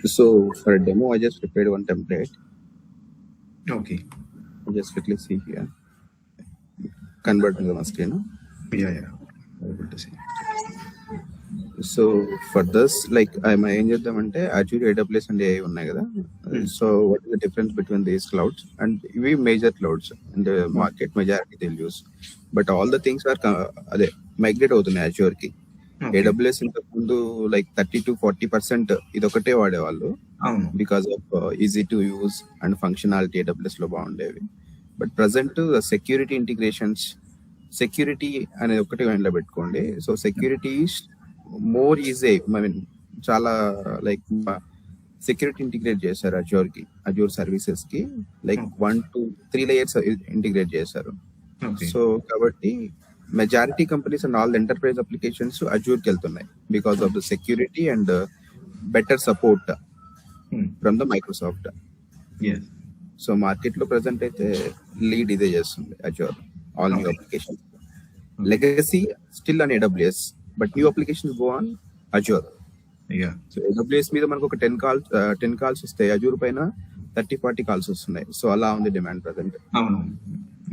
So for a demo, I just prepared one template. Okay. I'll just quickly see here. Convert to the screen. Yeah. Able to see. So for this, like I'm ఏం చేద్దామంటే Azure, AWS and AI ఉన్నాయి కదా. So what is the difference between these clouds? And we major clouds in the market, majority they'll use. But all the things are అదే migrate అవుతున్నాయి Azure కి. Okay. AWS ఇంతకు ముందు like 30 to 40% ఇదొకటే వాడేవాళ్ళు అవును. because of easy to use and functionality AWS లో బాగుండేవి. But present security integrations, security అనేది ఒకటి మైండ్లో పెట్టుకోండి. So security more easy, I mean చాలా లైక్ సెక్యూరిటీ ఇంటిగ్రేట్ చేశారు అజూర్కి, అజూర్ సర్వీసెస్ కి లైక్ 1 to 3 layers ఇంటిగ్రేట్ చేశారు. Okay. సో కాబట్టి majority companies and all enterprise applications అజూర్కి వెళ్తున్నాయి because of the security and better support from the Microsoft. Yes. So market లో present అయితే lead ఇదే చేస్తుంది Azure, all new application. Legacy still on AWS, but new applications go on Azure. Yeah. So AWS మీద మనకు ఒక 10 calls వస్తాయి, Azure పైన 30-40 calls వస్తున్నాయి. సో అలా ఉంది డిమాండ్ ప్రెసెంట్. అవును.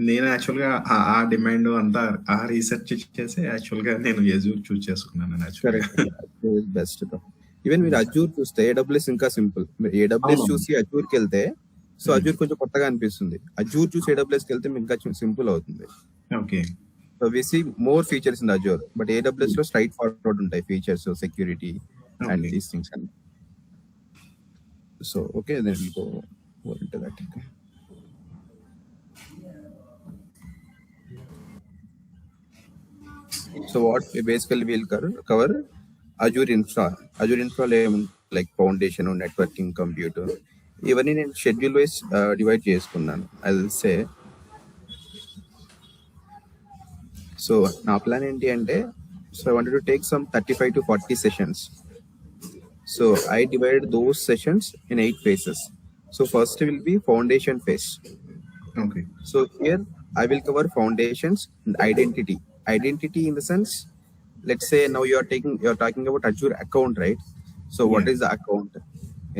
నేను యాక్చువల్ గా ఆ డిమాండ్ అంతా ఆ రీసెర్చ్ చేసి యాక్చువల్ గా నేను అజూర్ చూస్ చేసుకున్నాను. బెస్ట్. ఈవెన్ మీరు అజూర్ చూస్తే AWS ఇంకా సింపుల్. మీరు AWS చూసి అజూర్కి వెళ్తే సో అజూర్ కొంచెం కొత్తగా అనిపిస్తుంది. అజూర్ చూసి AWSకి వెళ్తే మీకు ఇంకా సింపుల్ అవుతుంది. Okay. So we see more features in Azure, but AWS లో స్ట్రైట్ ఫార్వర్డ్ ఉంటాయి features, security and these things and so okay then go into that. Okay. So what basically we'll cover Azure Infra. Azure Infra like foundation, networking, computer. ఇవన్నీ నేను schedule wise divide చేసుకున్నాను. I will say so నా plan ఏంటి అంటే, so I wanted to take some 35 to 40 sessions. So I divide those sessions in 8 phases. So first will be foundation phase. Okay. So here I will cover foundations and identity. Identity in the sense, let's say now you're talking about Azure account, right? So what is the account?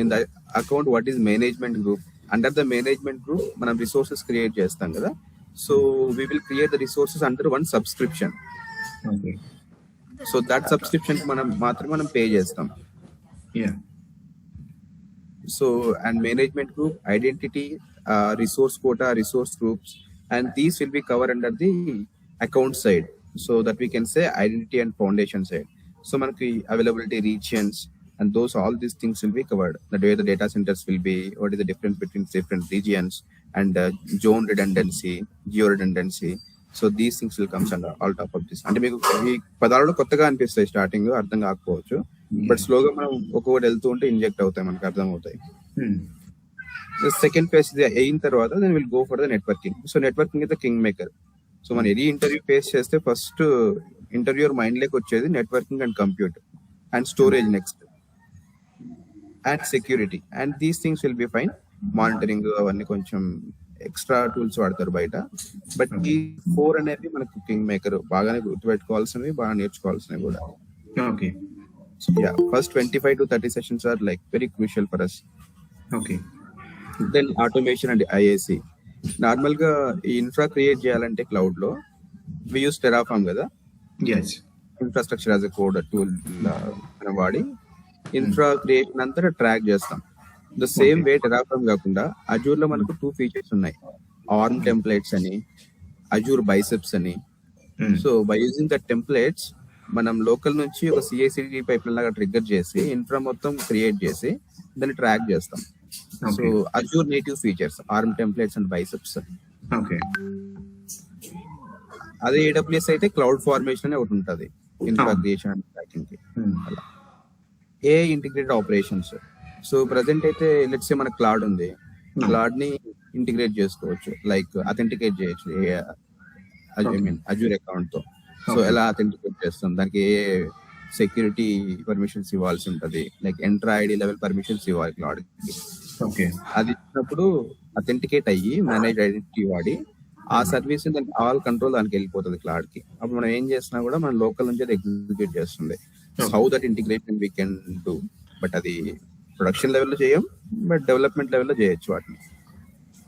In the account, what is management group? Under the management group, manam resources create chestam kada. So we will create the resources under one subscription. Okay. So that subscription manam pay chestam. Yeah. So and management group, identity, resource quota, resource groups, and these will be covered under the account side, so that we can say identity and foundation side. So manaki availability regions and those, all these things will be covered. The way the data centers will be, what is the difference between different regions, and zone redundancy, geo redundancy. So these things will come under all top of this. అంటే మీకు ఈ పదాలు కొత్తగా అనిపిస్తాయి, starting అర్థం కాకపోవచ్చు, but స్లోగా మనం ఒక్కొక్కటి వెళ్తూ ఉంటే ఇంజెక్ట్ అవుతాయి, మనకు అర్థం అవుతాయి. సెకండ్ ఫేజ్ అయిన తర్వాత then will go for the networking. So networking is the king maker. So మనం ఎనీ ఇంటర్వ్యూ ఫేస్ చేస్తే ఫస్ట్ ఇంటర్వ్యూర్ మైండ్ లోకి వచ్చేది networking and computer and storage next and security, and these things will be fine. Monitoring అవన్నీ కొంచెం extra tools వాడతారు బయట, but ఈ 4 అనేవి మనకు కింగ్ మేకర్. బాగానే గుర్తుపెట్టుకోవాల్సినవి, బాగా నేర్చుకోవాల్సినవి కూడా. Okay. So yeah, first 25 to 30 sessions are like very crucial for us. Okay. Then automation and IAC. Normal గా ఈ ఇన్ఫ్రా క్రియేట్ చేయాలంటే క్లౌడ్ లో వి యూస్ టెరాఫార్మ్ కదా. Yes. Infrastructure as a code tool మనం వాడి ఇన్ఫ్రా క్రియేషన్ అంతా track చేస్తాం. The same way Terraform కాకుండా అజూర్ లో మనకు 2 ఫీచర్స్ ఉన్నాయి, ఆర్మ్ టెంప్లెట్స్ అని, అజూర్ బైసెప్స్ అని. So by using the templates మనం లోకల్ నుంచి ఒక CI/CD పైప్లైన్ లాగా ట్రిగ్గర్ చేసి ఇన్ఫ్రా మొత్తం క్రియేట్ చేసి దాన్ని ట్రాక్ చేస్తాం. So Azure native features, arm templates and biceps. Okay. అదే AWS అయితే క్లౌడ్ ఫార్మేషన్ అని ఒకటి ఉంటుంది, ఇన్ఫ్రా క్రియేషన్ అండ్ ట్రాకింగ్ కి. అలా AI integrated operations. So present అయితే లెట్స్ సే మన క్లౌడ్ ఉంది, క్లౌడ్ ని ఇంటిగ్రేట్ చేసుకోవచ్చు, లైక్ అథెంటికేట్ చేయొచ్చు అజూర్ అకౌంట్ తో. సో ఎలా అథెంటికేట్ చేస్తాం, దానికి ఏ సెక్యూరిటీ పర్మిషన్స్ ఇవ్వాల్సి ఉంటుంది, లైక్ ఎంట్రా ID లెవెల్ పర్మిషన్స్ ఇవ్వాలి క్లౌడ్ కి. Okay. అది ఇచ్చినప్పుడు అథెంటికేట్ అయ్యి మేనేజ్ ఐడెంటిటీ వాడి ఆ సర్వీస్ దానికి ఆల్ కంట్రోల్ దానికి వెళ్ళిపోతుంది క్లౌడ్ కి. అప్పుడు మనం ఏం చేసినా కూడా మన లోకల్ నుంచి అది ఎగ్జిక్యూట్ చేస్తుంది. How that integration we can do, but అది ప్రొడక్షన్ లెవెల్లో చేయం, బట్ డెవలప్మెంట్ లెవెల్లో చేయొచ్చు వాటిని.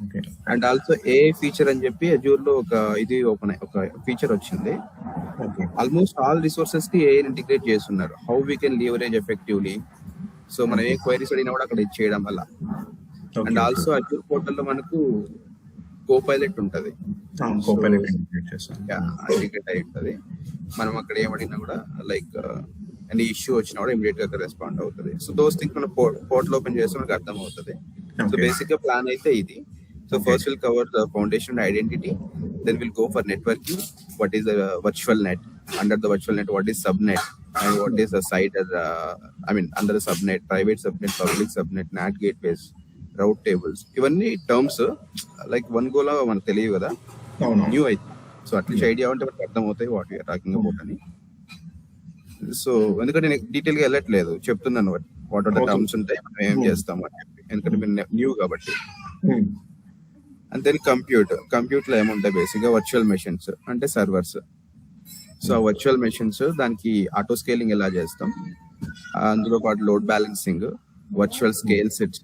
Okay. And also a feature అని చెప్పి అజూర్ లో ఒక ఫీచర్ వచ్చింది. ఓకే. ఆల్మోస్ట్ ఆల్ రిసోర్సెస్ కి ఏ ఇంటిగ్రేట్ చేస్తున్నారు. How we can leverage effectively. So మనం ఏ క్వైరీస్ అడిగినా కూడా అక్కడ చేయడం వల్ల. అండ్ ఆల్సో అజూర్ పోర్టల్ లో మనకు కోపైలట్ ఉంటది, కోపైలట్ ఇంటిగ్రేట్ చేస్తాం. ఇంటిగ్రేట్ అయి ఉంటది. మనం అక్కడ ఏమడినా కూడా లైక్ ఎనీ ఇష్యూ వచ్చినా కూడా ఇమీడియట్ గా రెస్పాండ్ అవుతుంది. సో దోస్ థింగ్స్ మనం పోర్టల్ ఓపెన్ చేస్తే మనకు అర్థం అవుతుంది. సో బేసిక్ గా ప్లాన్ అయితే ఇది. So first we'll cover the foundation and identity, then we'll go for networking. What is a virtual net? Under the virtual net, what is subnet? And what is a site under the subnet, private subnet, public subnet, NAT gateways, route tables. ఇవన్నీ terms like one గోలా మనకు తెలియదు కదా, new అయితే. So at least idea ఉంటే మనకు అర్థం అవుతాయి what you're talking about అని. సో ఎందుకంటే నేను డీటెయిల్ గా వెళ్ళట్లేదు, చెప్తున్నాను వాట్ ఆర్ ద టర్మ్స్ ఉంటాయి, మనం ఏం చేస్తాం అని చెప్పి, ఎందుకంటే మీరు న్యూ కాబట్టి. అండ్ దెన్ కంప్యూట్ లో ఏముంటాయి బేసిక్ గా వర్చువల్ మెషిన్స్ అంటే సర్వర్స్. సో ఆ వర్చువల్ మెషిన్స్ దానికి ఆటో స్కేలింగ్ ఎలా చేస్తాం, అందులో పాటు load balancing, virtual scale sets.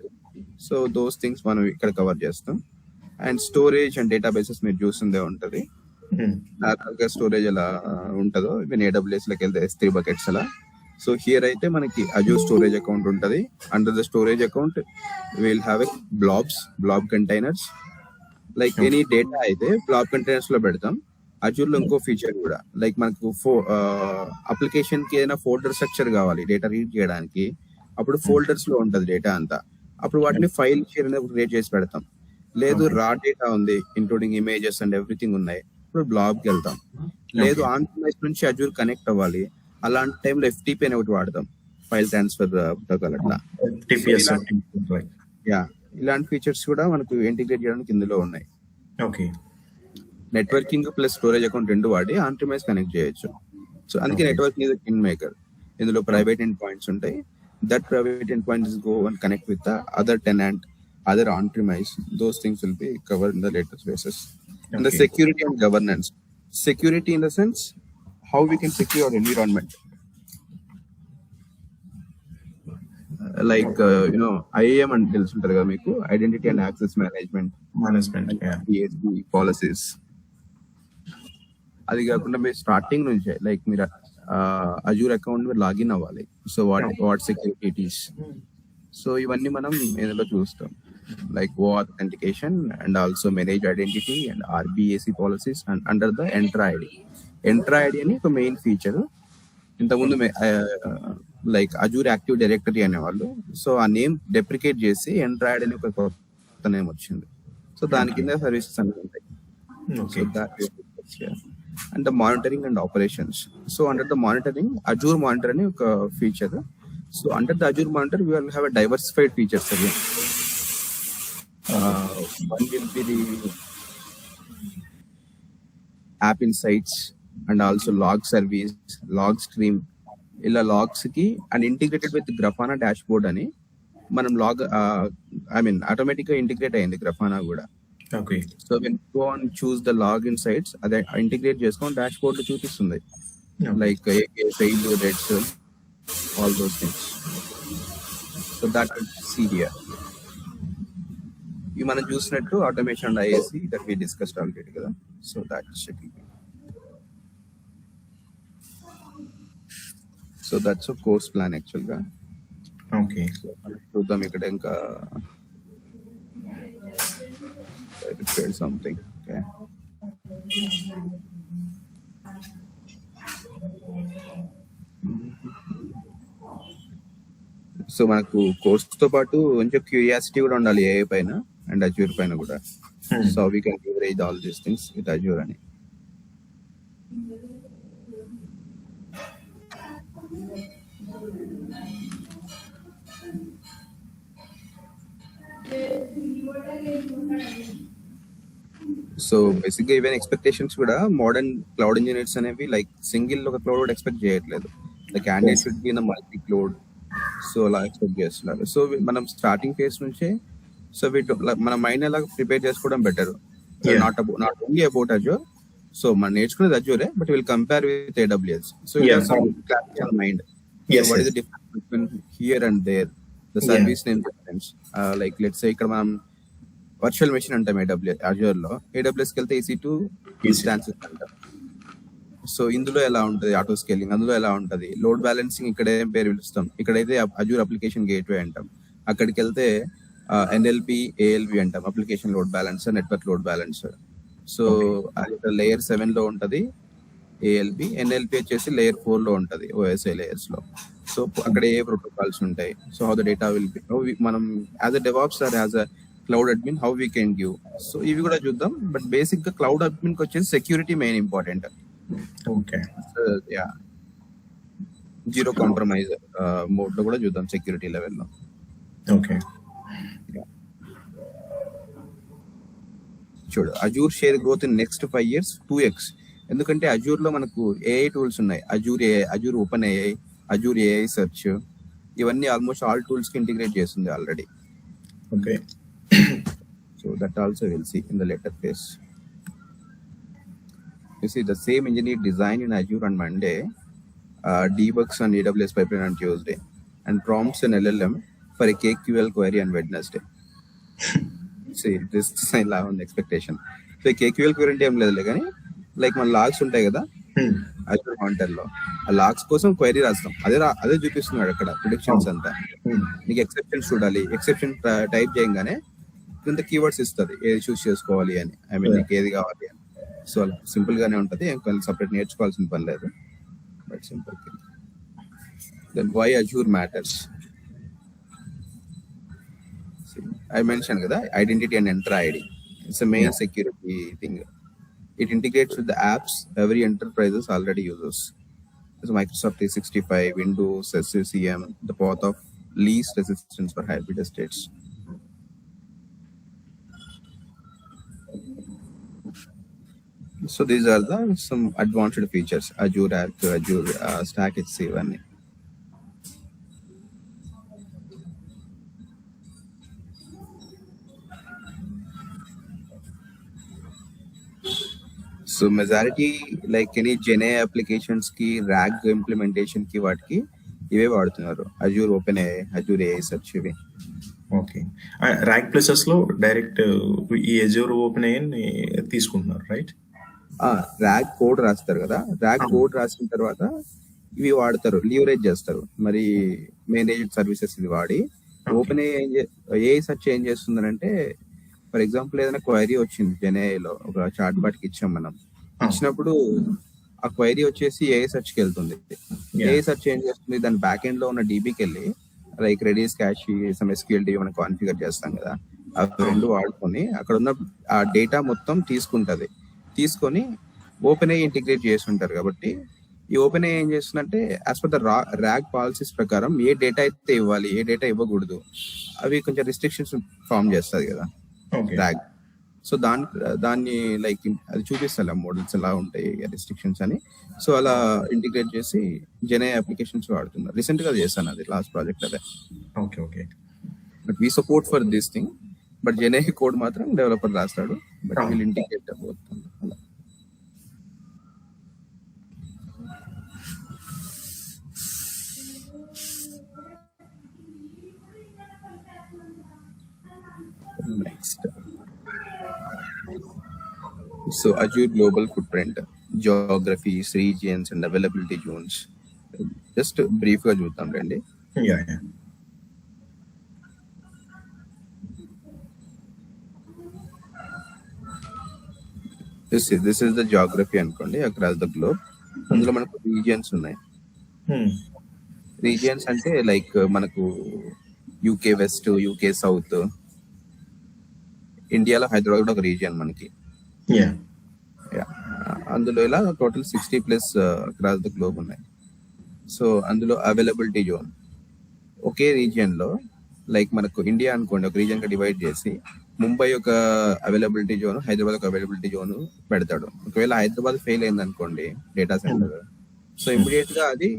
So those things మనం ఇక్కడ కవర్ చేస్తాం. అండ్ స్టోరేజ్ అండ్ డేటాబేసెస్ మీరు చూసిందే ఉంటది. నార్మల్గా స్టోరేజ్ ఎలా ఉంటుందో ఈవెన్ AWS లోకి వెళ్తే S3 బకెట్స్ అలా. సో హియర్ అయితే మనకి అజూర్ స్టోరేజ్ అకౌంట్ ఉంటది. Under the storage account will have a blob containers. Like any data అయితే బ్లాబ్ కంటైనర్స్ లో పెడతాం. అజూర్ లో ఇంకో ఫీచర్ కూడా లైక్ మనకు అప్లికేషన్ కి ఏదైనా ఫోల్డర్ స్ట్రక్చర్ కావాలి డేటా రీడ్ చేయడానికి, అప్పుడు ఫోల్డర్స్ లో ఉంటది డేటా అంతా. అప్పుడు వాటిని ఫైల్ షేర్ అనేది క్రియేట్ చేసి పెడతాం. లేదు రా డేటా ఉంది ఇంక్లూడింగ్ ఇమేజెస్ అండ్ ఎవ్రీథింగ్ ఉన్నాయి, ఇప్పుడు బ్లాబ్ కి వెళ్తాం. లేదు ఆన్ ప్రైస్ నుంచి అజూర్ కనెక్ట్ అవ్వాలి, అలాంటి టైంలో FTP అని ఒకటి వాడతాం, ఫైల్ ట్రాన్స్ఫర్ ప్రోటోకాల్ అట్లా. ఇలాంటి ఫీచర్స్ కూడా మనకు ఇంటిగ్రేట్ చేయడానికి ఇందులో ఉన్నాయి. Okay. Networking plus storage account రెండు వాడి ఆన్ ప్రిమైస్ కనెక్ట్ చేయొచ్చు. సో అందుకే నెట్వర్కింగ్ ఇస్ కింగ్ మేకర్. ఇందులో ప్రైవేట్ ఎండ్ పాయింట్స్ ఉంటాయి. That private end points go and connect with the other tenant, other on premise. Those things will be covered in the latest basis. And the security and governance. Security in the sense how we can secure our environment. Like IAM and తెలుసుంటారు కదా మీకు, identity and access management PAC policies. అది కాకుండా మీరు starting నుంచే like మీరు Azure account మీరు login అవ్వాలి. So what securities. So ఇవన్నీ మనం ఇందులో చూస్తాం. Like authentication and also manage identity and RBAC policies and under the Entra ID. Entra ID అని ఒక మెయిన్ ఫీచర్. ఇంతకుముందు లైక్ అజూర్ యాక్టివ్ డైరెక్టరీ అనేవాళ్ళు. సో ఆ నేమ్ డెప్రికేట్ చేసి Entra ID అని ఒక కొత్త నేమ్ వచ్చింది. సో దాని కింద సర్వీసెస్ అనేవి ఉంటాయి. And the monitoring and operations. So under the monitoring Azure monitor అని ఒక feature. So under the Azure monitor we will have a diversified features again. One will be the app insights and also log service, log stream. ఇలా logs కి and integrated with Grafana dashboard అని మనం automatic గా integrate అయింది Grafana కూడా. Okay. So when go on చూస్ the log insights అదే integrate చేసుకొని డాష్ బోర్డ్ చూపిస్తుంది like fail rates all those things. So that see here. ఇవి మనం చూసినట్టు automation and IAC that we discussed already కదా. So that's checking. So that's a course plan actual గా. Okay. చూద్దాం ఇక్కడ ఇంకా సంథింగ్. ఓకే. సో మనకు కోర్స్ తో పాటు కొంచెం క్యూరియాసిటీ కూడా ఉండాలి AI పైన అండ్ అజూర్ పైన కూడా. So we can leverage all these things with Azure అని. సో బేసిక్ గా ఈవెన్ ఎక్స్పెక్టేషన్స్ కూడా మోడర్న్ క్లౌడ్ ఇంజనీర్స్ అనేవి లైక్ సింగిల్ ఒక క్లౌడ్ ఎక్స్పెక్ట్ చేయట్లేదు. The candidate should be in multi cloud. So అలా ఎక్స్పెక్ట్ చేస్తున్నారు. సో మనం స్టార్టింగ్ ఫేజ్ నుంచే సో మన మైండ్ ఎలా ప్రిపేర్ చేసుకోవడం better. Not only about Azure. So మనం నేర్చుకునేది అజూరే, but will compare with AWS. So clarity on mind. What is the difference between here and there. The service name difference. Like let's say ఇక్కడ మనం virtual machine అంటాం Azure లో, AWS కి వెళ్తే EC2 instances అంటాం. సో ఇందులో ఎలా ఉంటుంది ఆటో స్కేలింగ్, అందులో ఎలా ఉంటుంది లోడ్ బ్యాలెన్సింగ్, ఇక్కడ ఏం పేరు పిలుస్తాం, ఇక్కడైతే అజూర్ అప్లికేషన్ గేట్వే అంటాం. అక్కడికి వెళ్తే NLP ALB అంటాం, application load balancer, network load balancer. So అది లేయర్ 7 లో ఉంటది ALB, NLP వచ్చేసి లేయర్ 4 లో ఉంటది OSI లేయర్స్ లో. సో అక్కడ ఏ ప్రోటోకాల్స్ ఉంటాయి, so how the data will be, మనం as a DevOps or as a cloud admin how we can give. So ఇవి కూడా చూద్దాం. బట్ బేసిక్ గా క్లౌడ్ అడ్మిన్ కి వచ్చేసి security main important. Okay, yeah, zero compromise mode లో కూడా చూద్దాం సెక్యూరిటీ లెవెల్లో. ఓకే. చూడు, Azure share growth in next 5 years 2x. ఎందుకంటే అజూర్ లో మనకు AI టూల్స్ ఉన్నాయి, Azure AI, Azure Open AI, Azure AI search, ఇవన్నీ ఆల్మోస్ట్ ఆల్ టూల్స్ కి ఇంటిగ్రేట్ చేస్తుంది already. Okay. So that also we'll see in the later phase. You see the same engineer design in Azure on Monday, debugs on AWS pipeline on Tuesday, and prompts an LLM for a KQL query on Wednesday. See, this is I have an expectation. So KQL query అంటే ఏం లేదు కానీ like మన logs ఉంటాయి కదా Azure కాంటర్ లో, ఆ logs కోసం క్వైరీ రాస్తాం, అదే చూపిస్తున్నాడు అక్కడ ప్రిడిక్షన్స్ అంతా. నీకు ఎక్సెప్షన్స్ చూడాలి, ఎక్సెప్షన్ టైప్ చేయగానే కింద కీవర్డ్స్ ఇస్తుంది ఏది చూస్ చేసుకోవాలి అని, ఐ మీన్ నీకు ఏది కావాలి అని. సో సింపుల్ గానే ఉంటది, ఏం కొంచెం సపరేట్ నేర్చుకోవాల్సిన పని లేదు, but simple. Then why Azure matters. I mentioned కదా identity and enter ID. It's a main security thing. It integrates with the apps every enterprises already uses. So Microsoft 365, Windows, SCCM, the path of least resistance for hybrid estates. So these are some advanced features. Azure App, Azure Stack HC1. సో majority like any gen applications కి RAG implementation కి వాటికి ఇవే వాడుతున్నారు, Azure Open AI, Azure AI search ఇవి. Okay. RAG places లో direct ఈ Azure Open AI తీసుకుంటున్నారు, రైట్? ర్యాగ్ కోడ్ రాస్తారు కదా, ర్యాగ్ కోడ్ రాసిన తర్వాత ఇవి వాడతారు, లీవరేజ్ చేస్తారు. మరి మేనేజ్డ్ సర్వీసెస్ ఇది వాడి ఓపెన్ AI సెర్చ్ ఏం చేస్తుందంటే, ఫర్ ఎగ్జాంపుల్ ఏదైనా క్వైరీ వచ్చింది జెన్ఏలో, ఒక చాట్ బాట్ కి ఇచ్చాం మనం, ఇచ్చినప్పుడు ఆ క్వైరీ వచ్చేసి AI సెర్చ్ కి వెళ్తుంది. AI సెర్చ్ ఏం చేస్తుంది, దాని బ్యాక్ ఎండ్ లో ఉన్న DBకి వెళ్ళి like Redis cash, some SQL DB మనం కాన్ఫిగర్ చేస్తాం కదా, అవి రెండు వాడుకొని అక్కడ ఉన్న ఆ డేటా మొత్తం తీసుకుంటది. తీసుకొని ఓపెన్ AI ఇంటిగ్రేట్ చేసి ఉంటారు కాబట్టి ఈ ఓపెన్ AI ఏం చేస్తుందంటే as per the rag policies ప్రకారం ఏ డేటా అయితే ఇవ్వాలి, ఏ డేటా ఇవ్వకూడదు, అవి కొంచెం రిస్ట్రిక్షన్స్ ఫామ్ చేస్తుంది కదా ర్యాగ్. సో దాన్ని లైక్ అది చూపిస్తారు ఆ మోడల్స్ ఎలా ఉంటాయి రెస్ట్రిక్షన్స్ అని. సో అలా ఇంటిగ్రేట్ చేసి జెనే అప్లికేషన్స్ వాడుతున్నారు. రీసెంట్ గా చేశాను అది, లాస్ట్ ప్రాజెక్ట్ అదే. Okay, okay. But we support for this thing, but gen code మాత్రం డెవలపర్ రాస్తాడు, బట్ వీల్ ఇంటిగ్రేట్ అవుతుంది అలా. Next. So Azure global footprint, geographies, regions and availability zones. Just brief గా చూద్దాం రండి. Yeah. This is the geography అనుకోండి across the globe. అందులో మనకు రీజియన్స్ ఉన్నాయి. రీజియన్స్ అంటే లైక్ మనకు UK వెస్ట్, UK సౌత్, ఇండియాలో హైదరాబాద్ కూడా ఒక రీజియన్ మనకి. అందులో ఇలా టోటల్ 60+ అక్రాస్ ద గ్లోబ్ ఉన్నాయి. సో అందులో అవైలబిలిటీ జోన్ ఒకే రీజియన్ లో, లైక్ మనకు ఇండియా అనుకోండి ఒక రీజియన్ గా డివైడ్ చేసి ముంబై ఒక అవైలబిలిటీ జోన్, హైదరాబాద్ ఒక అవైలబిలిటీ జోన్ పెడతాడు. ఒకవేళ హైదరాబాద్ ఫెయిల్ అయింది అనుకోండి డేటా సెంటర్, సో ఇమీడియట్ గా అది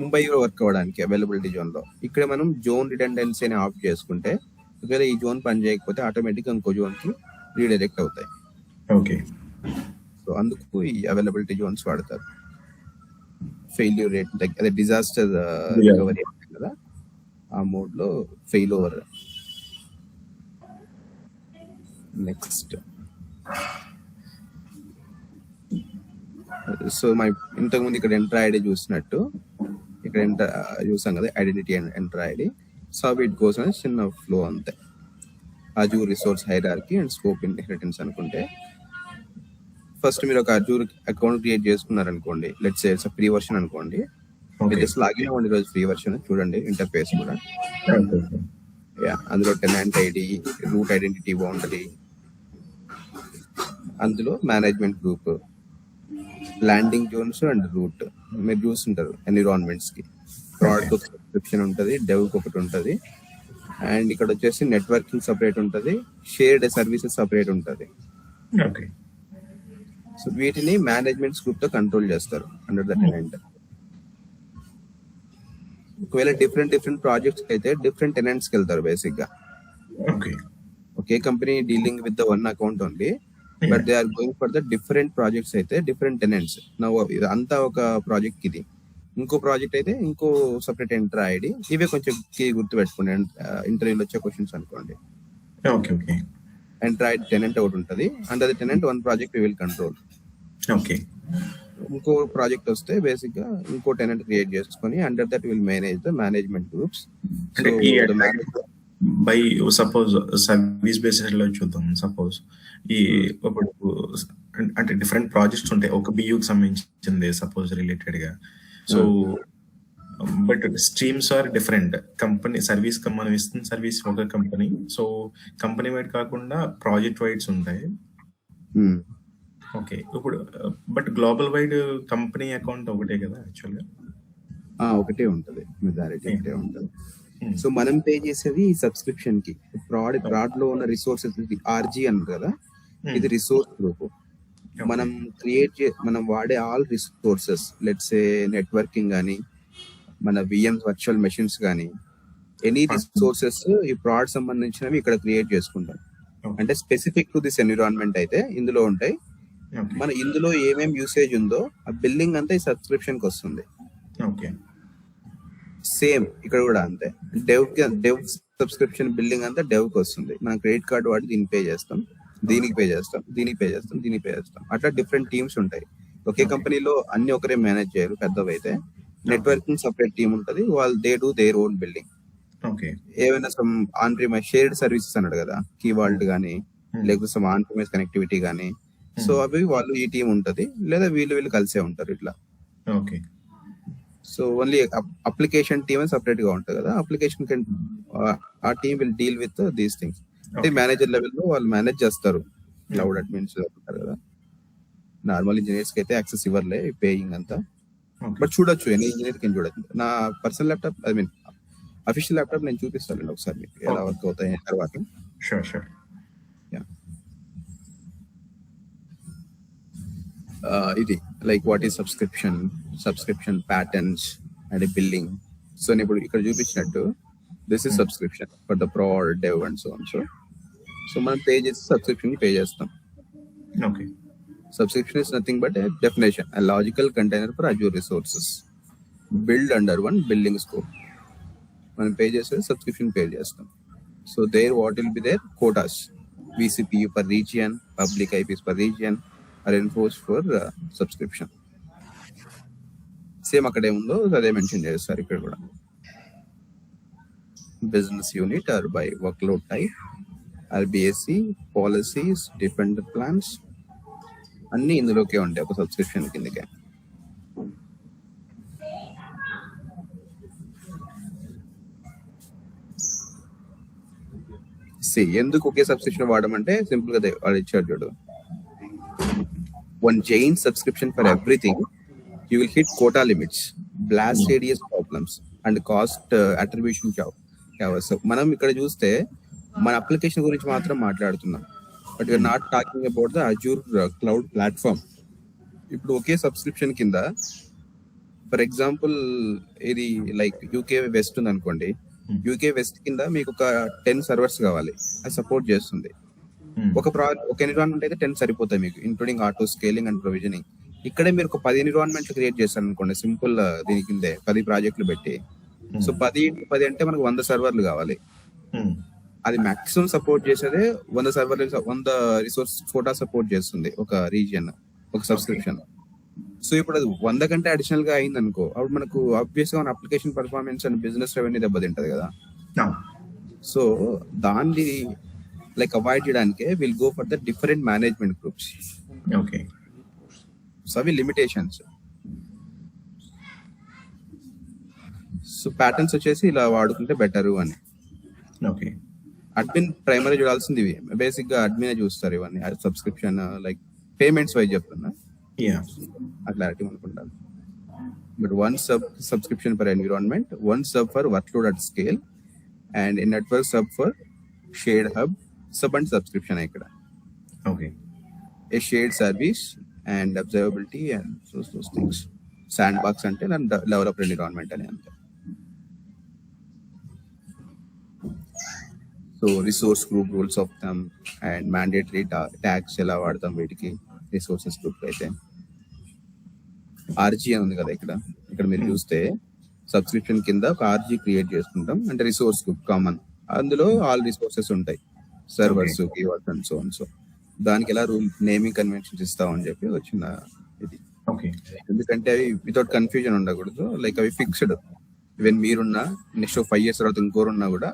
ముంబై వర్క్ అవ్వడానికి అవైలబిలిటీ జోన్ లో. ఇక్కడ మనం జోన్ రిడెండెన్సీ అని ఆఫ్ చేసుకుంటే ఒకవేళ ఈ జోన్ పని చేయకపోతే ఆటోమేటిక్ ఇంకో జోన్ కి రీడైరెక్ట్ అవుతాయి. ఓకే. సో అందుకు ఈ అవైలబిలిటీ జోన్స్ వాడతారు. ఫెయిల్యూర్ రేట్ అదే డిజాస్టర్ రికవరీ కదా, ఆ మోడ్ లో ఫెయిల్ ఓవర్. నెక్స్ట్ సో మన ఇంతకుముందు ఇక్కడ ఎంటర్ ఐడి చూసినట్టు ఇక్కడ చూసాం కదా, identity and Entra ID. So it goes అని చిన్న ఫ్లో అంతే. Azure resource hierarchy and scope inheritance అనుకుంటే, ఫస్ట్ మీరు ఒక అజూర్ అకౌంట్ క్రియేట్ చేసుకున్నారనుకోండి, let's say it's free version అనుకోండి, మీరు జస్ట్ లాగిన్ అవ్వండి ఈరోజు ఫ్రీ వర్షన్, చూడండి ఇంటర్ఫేస్ కూడా. అందులో టెనెంట్ ఐడి, రూట్ ఐడెంటిటీ బాగుంటది, అందులో management group, landing zones and root మీరు చూస్తుంటారు. ఎన్విరాన్మెంట్స్ కి ప్రోడక్ట్ సబ్స్క్రిప్షన్ ఉంటుంది, డెవ్ ఒకటి ఉంటుంది, అండ్ ఇక్కడ వచ్చేసి నెట్వర్కింగ్ సపరేట్ ఉంటుంది, షేర్డ్ సర్వీసెస్ సపరేట్ ఉంటుంది. సో వీటిని మేనేజ్మెంట్ గ్రూప్ తో కంట్రోల్ చేస్తారు అండర్ ద టెనెంట్. ఒకవేళ డిఫరెంట్ ప్రాజెక్ట్స్ అయితే డిఫరెంట్ టెనెంట్స్ కి వెళ్తారు బేసిక్ గా. ఒకే company dealing with the one account only, but they are going for the different projects అయితే డిఫరెంట్ టెనెంట్స్. అంతా ఒక ప్రాజెక్ట్ ఇది, ఇంకో ప్రాజెక్ట్ అయితే ఇంకో సపరేట్ ఎంటర్ ఐడి. ఇవే కొంచెం కీ గుర్తు పెట్టుకోండి, ఇంటర్వ్యూలో వచ్చే క్వశ్చన్స్ అనుకోండి. ఎంటర్ ఐడి టెనెంట్ ఒకటి ఉంటుంది, under the tenant one project will control. ఇంకో ప్రాజెక్ట్ వస్తే బేసిక్ గా ఇంకో టెనెంట్ క్రియేట్ చేసుకొని under that will manage the management groups. By suppose service basis లో చూద్దాం. సపోజ్ ఈ ఇప్పుడు అంటే డిఫరెంట్ ప్రాజెక్ట్స్ ఉంటాయి, ఒక బియూకి సంబంధించింది సపోజ్ రిలేటెడ్ గా. So but streams are different. Company service మనం ఇస్తున్న సర్వీస్ ఒక కంపెనీ, సో కంపెనీ వైడ్ కాకుండా ప్రాజెక్ట్ వైడ్స్ ఉంటాయి. ఓకే, ఇప్పుడు but global wide company account ఒకటే కదా యాక్చువల్ గా? ఒకటే ఉంటది, మెజారిటీ ఒకటే ఉంటది. సో మనం పే చేసేది సబ్స్క్రిప్షన్ కి. ప్రాడ్ లో ఉన్న రిసోర్సెస్ ఆర్జీ అన్నారు కదా, ఇది రిసోర్స్ గ్రూప్. మనం వాడే all resources, let's say networking కానీ, మన విఎం వర్చువల్ మెషిన్స్ కానీ, ఎనీ రిసోర్సెస్ ఈ ప్రాడ్ సంబంధించినవి ఇక్కడ క్రియేట్ చేసుకుంటాం. అంటే స్పెసిఫిక్ టు దిస్ ఎన్విరాన్మెంట్ అయితే ఇందులో ఉంటాయి. మన ఇందులో ఏమేం యూసేజ్ ఉందో ఆ బిల్లింగ్ అంతా ఈ సబ్స్క్రిప్షన్ కి వస్తుంది. సేమ్ ఇక్కడ కూడా అంతే, డెవ్ సబ్స్క్రిప్షన్ బిల్లింగ్ అంతా డెవ్ కి వస్తుంది. మనం క్రెడిట్ కార్డు వాడి దీన్ని పే చేస్తాం, దీనికి పే చేస్తాం, దీనికి పే చేస్తాం, దీనికి పే చేస్తాం. అట్లా డిఫరెంట్ టీమ్స్ ఉంటాయి. ఒకే కంపెనీలో అన్ని ఒకరే మేనేజ్ చేయరు. పెద్దవైతే నెట్వర్కింగ్ సపరేట్ టీమ్ ఉంటుంది, వాళ్ళు they do their own building. ఏమైనా some on premise shared services అన్నాడు కదా, కీ వాల్ట్ కానీ లేకపోతే సమ్ ఆన్ ప్రిమైస్ కనెక్టివిటీ కానీ, సో అవి వాళ్ళు ఈ టీం ఉంటది, లేదా వీళ్ళు కలిసే ఉంటారు ఇట్లా. So only application team separate గా ఉంటుంది కదా, అప్లికేషన్ ఆ team will deal with these things. అంటే మేనేజర్ లెవెల్ లో వాళ్ళు మేనేజ్ చేస్తారు, క్లౌడ్ అడ్మిన్స్ ఉంటారు కదా. నార్మల్ ఇంజనీర్స్ కి అయితే యాక్సెస్ ఇవ్వర్లే పేయింగ్ అంతా, బట్ చూడొచ్చు, ఎనీ ఇంజనీర్ కి చూడొచ్చు. నా personal laptop, I mean official laptop నేను చూపిస్తాను ఒకసారి మీకు ఎలా వర్క్ అవుతాయి తర్వాత. ఇది like what is subscription patterns and billing. So నేను ఇప్పుడు ఇక్కడ చూపించినట్టు this is subscription for the proud dev and so on. So మనం పే చేసి సబ్స్క్రిప్షన్ కి పే చేస్తాం. Subscription is nothing but a definition, a logical container for Azure resources built under one billing scope. మనం pay చేస్తే subscription pay చేస్తాం. So there what will be there quotas, VCPU per region, public IPs per region are enforced for subscription. Same అక్కడ ఏముందో అదే mention చేస్తారు ఇక్కడ కూడా. Business unit or by workload type, RBAC policies, dependent plans అన్ని ఇందులోకే ఉంటాయి ఒక సబ్స్క్రిప్షన్ కిందకే. ఎందుకు ఒకే సబ్స్క్రిప్షన్ వాడమంటే సింపుల్ గా వాళ్ళు ఇచ్చారు చూడు, one giant subscription for everything, you will hit quota limits, blast radius problems and cost attribution chaos. So మనం ఇక్కడ చూస్తే మన అప్లికేషన్ గురించి మాత్రం మాట్లాడుతున్నాం, but we're not talking about the Azure cloud platform. ఇప్పుడు ఒకే సబ్స్క్రిప్షన్ కింద ఫర్ ఎగ్జాంపుల్ ఇది లైక్ యూకే వెస్ట్ ఉంది అనుకోండి, యూకే వెస్ట్ కింద మీకు ఒక 10 సర్వర్స్ కావాలి, అది సపోర్ట్ చేస్తుంది. ఒక ఎన్విరాన్మెంట్ అయితే 10 సరిపోతాయి మీకు, including auto scaling and provisioning. ఇక్కడే మీరు ఒక 10 ఎన్విరాన్మెంట్లు క్రియేట్ చేస్తారు అనుకోండి, సింపుల్ దీని కిందే 10 ప్రాజెక్టులు పెట్టి, సో 10x10 అంటే మనకు 100 సర్వర్లు కావాలి. అది మాక్సిమం సపోర్ట్ చేసేదే 100 సర్వర్లు, 100 రిసోర్స్ కోటా సపోర్ట్ చేస్తుంది ఒక రీజియన్, ఒక సబ్స్క్రిప్షన్. సో ఇప్పుడు అది 100 కంటే అడిషనల్ గా అయింది అనుకో, అప్పుడు మనకు ఆబ్వియస్ గా మన application performance and business revenue దెబ్బతింటది కదా. సో దాన్ని లైక్ అవాయిడ్ చేయడానికి will go for the different management groups. Okay, so అవి లిమిటేషన్స్. సో ప్యాటర్న్స్ వచ్చేసి ఇలా వాడుకుంటే బెటర్ అని. ఓకే, అడ్మిన్ ప్రైమరీ చూడాల్సింది ఇవి, బేసిక్ గా అడ్మినే చూస్తారు ఇవన్నీ. సబ్స్క్రిప్షన్ లైక్ పేమెంట్స్ వైజ్ చెప్తున్నా, క్లారిటీ అనుకుంటాను. But one subscription per environment, one sub for workload at scale, and in network sub for shared hub. Sub and subscription ఇక్కడ. Okay, a shared service and observability and those things. Sandbox అంటే దాని developer environment అని అంతే. So resource group, rules of thumb and mandatory tags ఎలా వాడతాం వీటికి resources group అయితే. RG అని ఉంది కదా ఇక్కడ మీరు చూస్తే సబ్స్క్రిప్షన్ కింద ఒక ఆర్జీ క్రియేట్ చేసుకుంటాం, అంటే రిసోర్స్ గ్రూప్ కామన్. అందులో ఆల్ రిసోర్సెస్ ఉంటాయి, servers, keywords and so and so. దానికి ఎలా రూల్ నేమింగ్ కన్వెన్షన్స్ ఇస్తామని చెప్పి వచ్చిన ఇది. ఎందుకంటే అవి వితౌట్ కన్ఫ్యూజన్ ఉండకూడదు. లైక్ అవి ఫిక్స్డ్, ఈవెన్ మీరున్నా నెక్స్ట్ 5 years తర్వాత ఇంకోరున్నా కూడా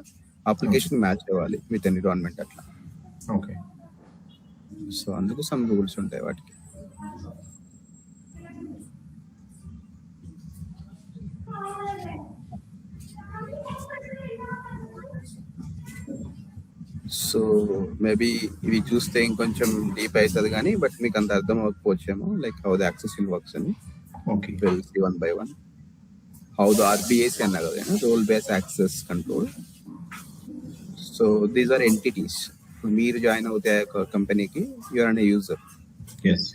అప్లికేషన్ మ్యాచ్ అవ్వాలి విత్ ఎన్విరాన్మెంట్ అట్లా. ఓకే, సో అందుకు సమ్ రూల్స్ ఉంటాయి వాటికి. సో మేబీ ఇవి చూస్తే ఇంకొంచెం డీప్ అవుతుంది కానీ, బట్ మీకు అంత అర్థం అవ్వకపోవచ్చేమో, like how the access works అని. Okay, will see one by one. How the RBAC అన్నా కదా, role based access control. So these are entities. మీరు జాయిన్ అవుతే ఒక కంపెనీకి, you are an user. yes,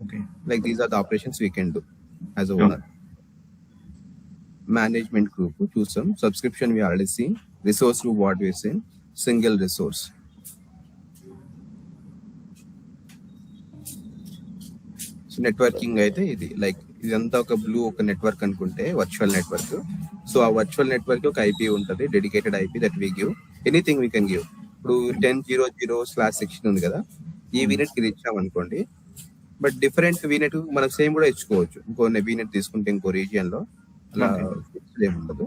okay, Like these are the operations we can do as a owner. Management group, choose some. Subscription we already seen. Resource group what we seen. Single resource. So networking అయితే ఇది like ఇదంతా ఒక blue ఒక network అనుకుంటే, virtual network. So ఆ virtual network ఒక IP ఉంటుంది, dedicated IP that we give. Anything we can give. ఇప్పుడు 10.0.0/16 ఉంది కదా, ఈ వీనెట్ కి ఇచ్చాం అనుకోండి, బట్ డిఫరెంట్ వీనెట్ మనం సేమ్ కూడా ఇచ్చుకోవచ్చు. ఇంకో వీనెట్ తీసుకుంటే ఇంకో రీజియన్ లో అలా ఏమి ఉండదు.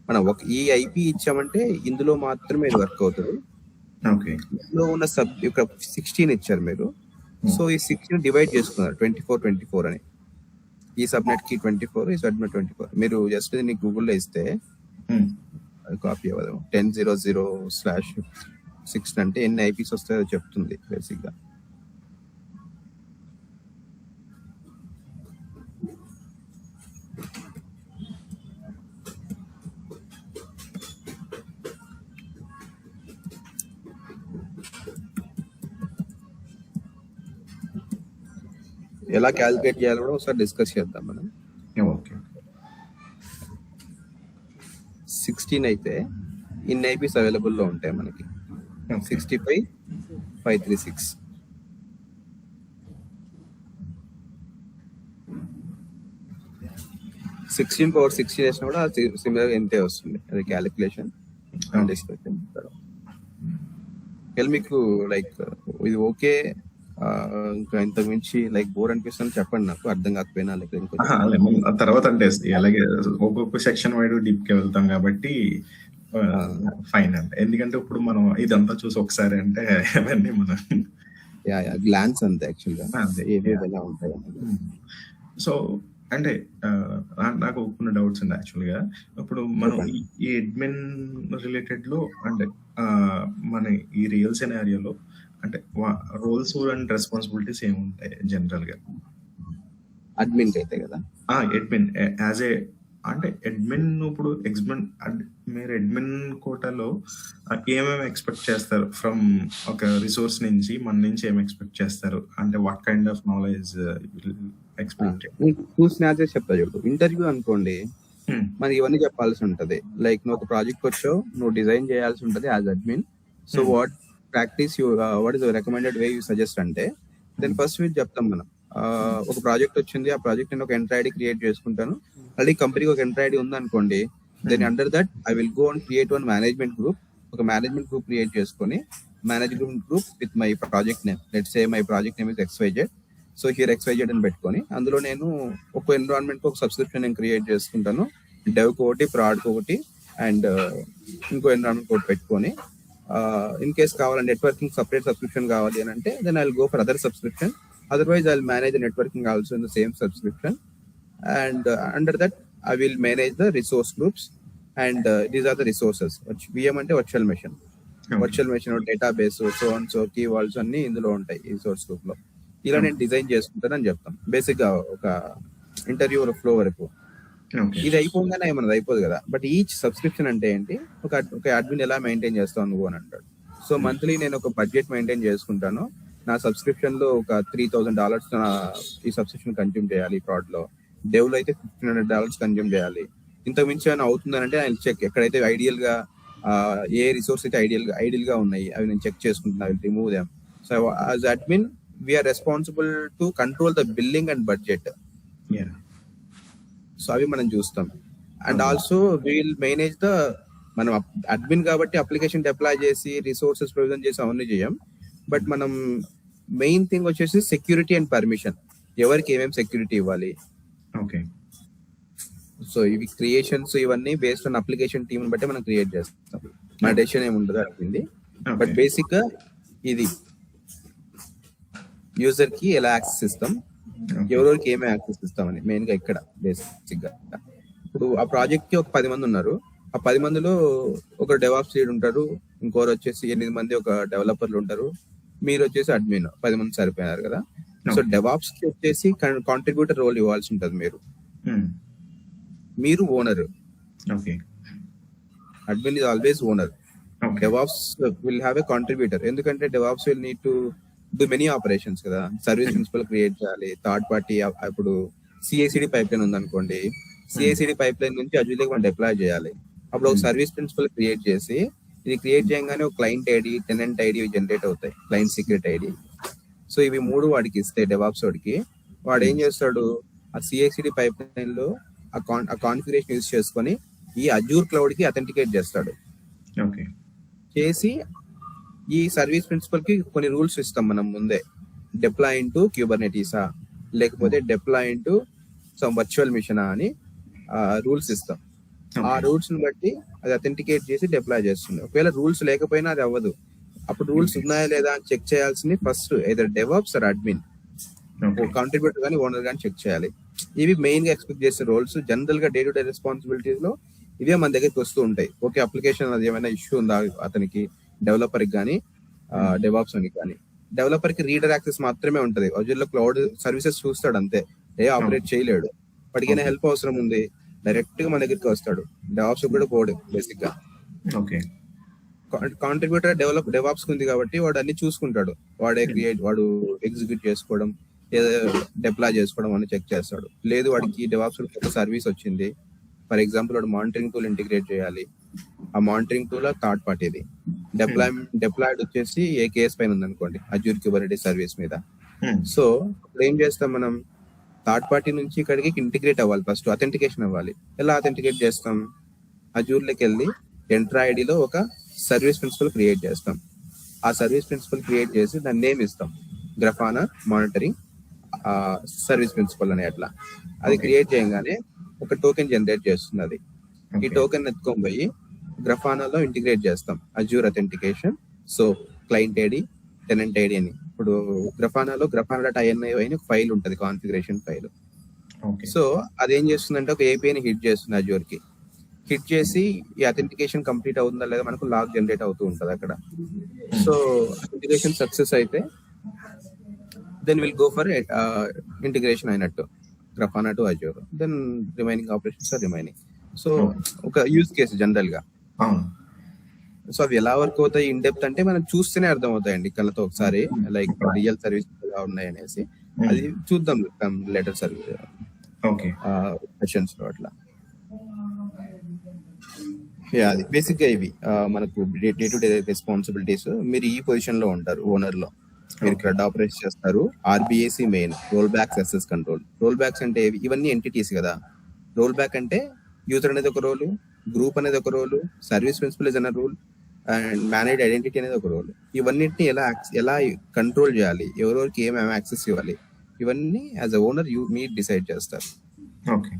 మనం ఒక ఈ ఐపీ ఇచ్చామంటే ఇందులో మాత్రమే ఇది వర్క్ అవుతుంది. ఇందులో ఉన్న సబ్ ఇక్కడ 16 ఇచ్చారు మీరు. సో ఈ 16 డివైడ్ చేసుకున్నారు 24 అని. ఈ సబ్నెట్ కి 24, ఈ సబ్నెట్ 24. మీరు జస్ట్ దీన్ని గూగుల్లో ఇస్తే కాపీ అవ్వదు. 10.0.0/16 అంటే ఎన్ని ఐపీస్ వస్తాయో చెప్తుంది బేసిక్ గా. ఎలా క్యాలిక్యులేట్ చేయాలో కూడా ఒకసారి డిస్కస్ చేద్దాం మనం. ఓకే, 16 అయితే ఇన్ని ఐపీస్ అవైలబుల్ లో ఉంటాయి మనకి. 65,536. 16/16 చేసినా కూడా సిమిలర్ ఎంతే వస్తుంది. అది క్యాలిక్యులేషన్ డిస్కషన్. మీకు లైక్ ఇది ఓకే, ఇంకా ఇంతకు మించి లైక్ బోర్ అనిపిస్తుంది చెప్పండి, నాకు అర్థం కాకపోయినా. లైక్ తర్వాత అంటే అలాగే ఒక్కొక్క సెక్షన్ వైడ్ డీప్ కి వెళ్తాం కాబట్టి ఫైన్ అంటే, ఎందుకంటే ఇప్పుడు మనం ఇదంతా చూసి ఒకసారి అంటే అవన్నీ మనం గ్లాన్స్ అంతే యాక్చువల్ గా ఎలా ఉంటాయి. సో అంటే నాకు కొన్ని డౌట్స్ ఉన్నాయి యాక్చువల్ గా. ఇప్పుడు మనం ఈ అడ్మిన్ రిలేటెడ్ లో అంటే మన ఈ రియల్ సినారియోలో అంటే రోల్స్ అండ్ రెస్పాన్సిబిలిటీస్ ఏముంటాయి జనరల్ గా? అడ్మిన్ అయితే కదా, అడ్మిన్ యాజ్ ఏ అంటే అడ్మిన్ ఇప్పుడు మీరు అడ్మిన్ కోటాలో ఏమేమి ఎక్స్పెక్ట్ చేస్తారు ఫ్రమ్ ఒక రిసోర్స్ నుంచి మన నుంచి ఏం ఎక్స్పెక్ట్ చేస్తారు అంటే what kind of knowledge expect? Two snatches చెప్తా చూడు. ఇంటర్వ్యూ అనుకోండి, మనకి ఇవన్నీ చెప్పాల్సి ఉంటది. లైక్ నువ్వు ఒక ప్రాజెక్ట్ వచ్చావు, నువ్వు డిజైన్ చేయాల్సి ఉంటది as admin. So what practice you, what is recommended way you suggest అంటే, దెన్ ఫస్ట్ వీక్ చెప్తాం మనం. ఒక ప్రాజెక్ట్ వచ్చింది, ఆ ప్రాజెక్ట్ నేను ఒక ఎంటర్ ఐడి క్రియేట్ చేసుకుంటాను. ఆల్రెడీ కంపెనీకి ఒక ఎంటర్ ఐడి ఉంది అనుకోండి, then under that I will go and create one management group. ఒక మేనేజ్మెంట్ గ్రూప్ క్రియేట్ చేసుకొని, management group with my project name, let's say my project name is XYZ. So here XYZ అని పెట్టుకొని, అందులో నేను ఒక environment ఒక subscription నేను create చేసుకుంటాను. డెవ్ ఒకటి, ప్రాడ్ ఒకటి, అండ్ ఇంకో ఎన్విరాన్మెంట్ ఒకటి పెట్టుకొని, ఇన్ కేస్ కావాలంటే నెట్వర్కింగ్ సపరేట్ సబ్స్క్రిప్షన్ కావాలి అని అంటే, then I will go for other subscription. Otherwise, I'll manage the networking also in the same subscription. And under that, I will manage the resource groups. And these are the resources. VM అంటే virtual machine. Virtual machine, database, so on, so key vaults అన్ని ఇందులో ఉంటాయి ఈ resource group లో. ఇలా నేను design చేసుకుంటానని చెప్తాం. బేసిక్ గా ఒక ఇంటర్వ్యూ ఫ్లో వరకు ఇది అయిపోగానే ఏమన్నది అయిపోదు కదా. బట్ ఈచ్ సబ్స్క్రిప్షన్ అంటే ఏంటి, ఒక అడ్మిన్ ఎలా మెయింటైన్ చేస్తావు నువ్వు అని అంటాడు. సో మంత్లీ నేను ఒక బడ్జెట్ మెయింటైన్ చేసుకుంటాను. నా సబ్స్క్రిప్షన్ లో ఒక $3,000 ఈ సబ్స్క్రిప్షన్ కన్జ్యూమ్ చేయాలి. ప్రాడ్ లో డెవ్ లో అయితే $1,500 కన్జ్యూమ్ చేయాలి. ఇంతకు మించి ఏమైనా అవుతుందంటే ఆయన చెక్, ఎక్కడైతే ఐడియల్ గా ఏ రిసోర్స్ అయితే ఐడియల్ గా ఉన్నాయి అవి నేను చెక్ చేసుకుంటున్నా, I will remove them. So as admin we're responsible to control the billing and budget. So అవి మనం చూస్తాం. And also will manage the, మనం అడ్మిన్ కాబట్టి అప్లికేషన్ డిప్లాయ్ చేసి రిసోర్సెస్ ప్రొవిజన్ చేసి అవన్నీ చేయం. బట్ మనం మెయిన్ థింగ్ వచ్చేసి సెక్యూరిటీ అండ్ పర్మిషన్, ఎవరికి ఏమేమి సెక్యూరిటీ ఇవ్వాలి. ఓకే. సో ఇవి క్రియేషన్స్ ఇవన్నీ బేస్డ్ ఆన్ అప్లికేషన్ టీమ్ బట్టి మనం క్రియేట్ చేస్తాం. మన డెసిషన్ ఏమి ఉండదు అడిగింది. బట్ బేసిక్ గా ఇది యూజర్ కి ఎలా యాక్సెస్ ఇస్తాం, ఎవరికి ఏమేమి యాక్సెస్ ఇస్తామని మెయిన్ గా ఇక్కడ బేసిక్ గా. ఇప్పుడు ఆ ప్రాజెక్ట్ కి ఒక 10 మంది ఉన్నారు. ఆ 10 మందిలో ఒక డెవాప్స్ లీడ్ ఉంటారు, ఇంకోరు వచ్చేసి 8 మంది ఒక డెవలపర్లు ఉంటారు, మీరు వచ్చేసి అడ్మిన్ 10 మంది సరిపోయినారు కదా. సో డెవాప్స్ కి వచ్చేసి కాంట్రిబ్యూటర్ రోల్ ఇవ్వాల్సి ఉంటుంది. మీరు owner, admin is always owner. DevOps will have a contributor, ఎందుకంటే DevOps will need to do many operations కదా. సర్వీస్ ప్రిన్సిపల్ క్రియేట్ చేయాలి, థర్డ్ పార్టీ, ఇప్పుడు CI/CD పైప్ లైన్ ఉంది అనుకోండి, CI/CD పైప్ లైన్ నుంచి అజూర్లోకి మనం డిప్లాయ్ చేయాలి. అప్పుడు ఒక సర్వీస్ ప్రిన్సిపల్ క్రియేట్ చేసి, ఇది క్రియేట్ చేయగానే ఒక client ID, tenant ID generate అవుతాయి, క్లయింట్ సీక్రెట్ ఐడి. సో ఇవి 3 వాడికి ఇస్తే డెవాప్స్ వాడికి, వాడు ఏం చేస్తాడు, ఆ CI/CD పైప్ లైన్ లో ఆ కాన్ఫిగరేషన్ యూజ్ చేసుకొని ఈ అజూర్ క్లౌడ్ కి అథెంటికేట్ చేస్తాడు. చేసి ఈ సర్వీస్ ప్రిన్సిపల్ కి కొన్ని రూల్స్ ఇస్తాం మనం ముందే, డిప్లాయ్ ఇంటూ క్యూబర్నెటీసా లేకపోతే డిప్లాయ్ ఇంటూ సమ్ వర్చువల్ మిషనా అని రూల్స్ ఇస్తాం. ఆ రూల్స్ ని బట్టి అది అథెంటికేట్ చేసి డిప్లాయ్ చేస్తుంది. ఒకవేళ రూల్స్ లేకపోయినా అది అవ్వదు. అప్పుడు రూల్స్ ఉన్నాయా లేదా అని చెక్ చేయాల్సింది first either DevOps or admin, contributor కానీ ఓనర్ కానీ చెక్ చేయాలి. ఇవి మెయిన్ గా ఎక్స్పెక్ట్ చేసే రోల్స్. జనరల్ గా డే టు డే రెస్పాన్సిబిలిటీస్ లో ఇవే మన దగ్గరికి వస్తూ ఉంటాయి. ఓకే, అప్లికేషన్ అది ఏమైనా ఇష్యూ ఉందా అతనికి, డెవలపర్ కి కానీ డెవాప్స్ అని కానీ. డెవలపర్ కి రీడర్ యాక్సెస్ మాత్రమే ఉంటది. అజూర్ లో క్లౌడ్ సర్వీసెస్ చూస్తాడు అంతే, ఆపరేట్ చేయలేడు. వాడికైనా హెల్ప్ అవసరం ఉంది, డైరెక్ట్ గా మన దగ్గరికి వస్తాడు. డెవాప్స్ కూడా పోడు బేసిక్ గా. కాంట్రిబ్యూటర్ డెవాప్స్ ఉంది కాబట్టి వాడు అన్ని చూసుకుంటాడు. వాడే వాడు ఎగ్జిక్యూట్ చేసుకోవడం, ఏదో డిప్లాయ్ చేసుకోవడం అని చెక్ చేస్తాడు. లేదు వాడికి డెవాప్స్ ఒక సర్వీస్ వచ్చింది, ఫర్ ఎగ్జాంపుల్ వాడు మానిటరింగ్ టూల్ ఇంటిగ్రేట్ చేయాలి. ఆ మానిటరింగ్ టూల్ థర్డ్ పార్టీది, డిప్లాయిడ్ వచ్చేసి AKS పైన ఉంది అనుకోండి, అజూర్ క్యూబర్నెటీస్ సర్వీస్ మీద. సో ఇప్పుడు ఏం చేస్తాం మనం, థర్డ్ పార్టీ నుంచి ఇక్కడికి ఇంటిగ్రేట్ అవ్వాలి, ఫస్ట్ అథెంటికేషన్ అవ్వాలి. ఎలా అథెంటికేట్ చేస్తాం, అజూర్లోకి వెళ్ళి ఎంటర్ ఐడిలో ఒక సర్వీస్ ప్రిన్సిపల్ క్రియేట్ చేస్తాం. ఆ సర్వీస్ ప్రిన్సిపల్ క్రియేట్ చేసి దాని నేమ్ ఇస్తాం, గ్రఫానా మానిటరింగ్ సర్వీస్ ప్రిన్సిపల్ అని. అట్లా అది క్రియేట్ చేయగానే ఒక టోకెన్ జనరేట్ చేస్తుంది. అది ఈ టోకెన్ ఎత్తుకొని పోయి గ్రఫానాలో ఇంటిగ్రేట్ చేస్తాం, Azure authentication. So client ID, tenant ID అని. ఇప్పుడు గ్రఫానాలో grafana.ini అని ఒక ఫైల్ ఉంటుంది, కాన్ఫిగరేషన్ ఫైల్. సో అదేం చేస్తుందంటే ఒక API ని హిట్ చేస్తుంది అజూర్ కి. హిట్ చేసి ఈ అథెంటికేషన్ కంప్లీట్ అవుతుందా లేదా మనకు లాగ్ జనరేట్ అవుతూ ఉంటుంది అక్కడ. సో అథెంటికేషన్ సక్సెస్ అయితే then will go for integration అయినట్టు. Grafana to Azure. Then remaining operations are remaining. So Okay. ఒక యూజ్ కేసు జనరల్ గా. అవును. సో అవి ఎలా వర్క్ అవుతాయి ఇన్ డెప్త్ అంటే మనం చూస్తేనే అర్థం అవుతాయండి కళ్ళతో ఒకసారి, లైక్ రియల్ సర్వీస్ ఎలా ఉన్నాయి అనేసి. అది చూద్దాం లెటర్ సర్వీస్ ఓకే. సెషన్స్ లో అట్లా. అది బేసిక్ గా ఇవి మనకు డే టు డే రెస్పాన్సిబిలిటీస్. మీరు ఈ పొజిషన్ లో ఉంటారు ఓనర్ లో, మీరు ఇక్కడ ఆపరేట్ చేస్తారు. ఆర్బిఏసి మెయిన్ రోల్ బ్యాక్స్, యాక్సెస్ కంట్రోల్. రోల్ బ్యాక్స్ అంటే ఇవన్నీ ఎంటిటీస్ కదా. రోల్ బ్యాక్ అంటే యూజర్ అనేది ఒక రోలు, గ్రూప్ అనేది ఒక రోలు, సర్వీస్ ప్రిన్సిపల్ అనే రూల్, అండ్ మేనేజ్ ఐడెంటిటీ అనేది ఒక రోల్. ఇవన్నిటిని ఎలా కంట్రోల్ చేయాలి, ఎవరెవరికి ఏమేమి యాక్సెస్ ఇవ్వాలి, ఇవన్నీ యాజ్ అ ఓనర్ మీరు డిసైడ్ చేస్తారు. Okay.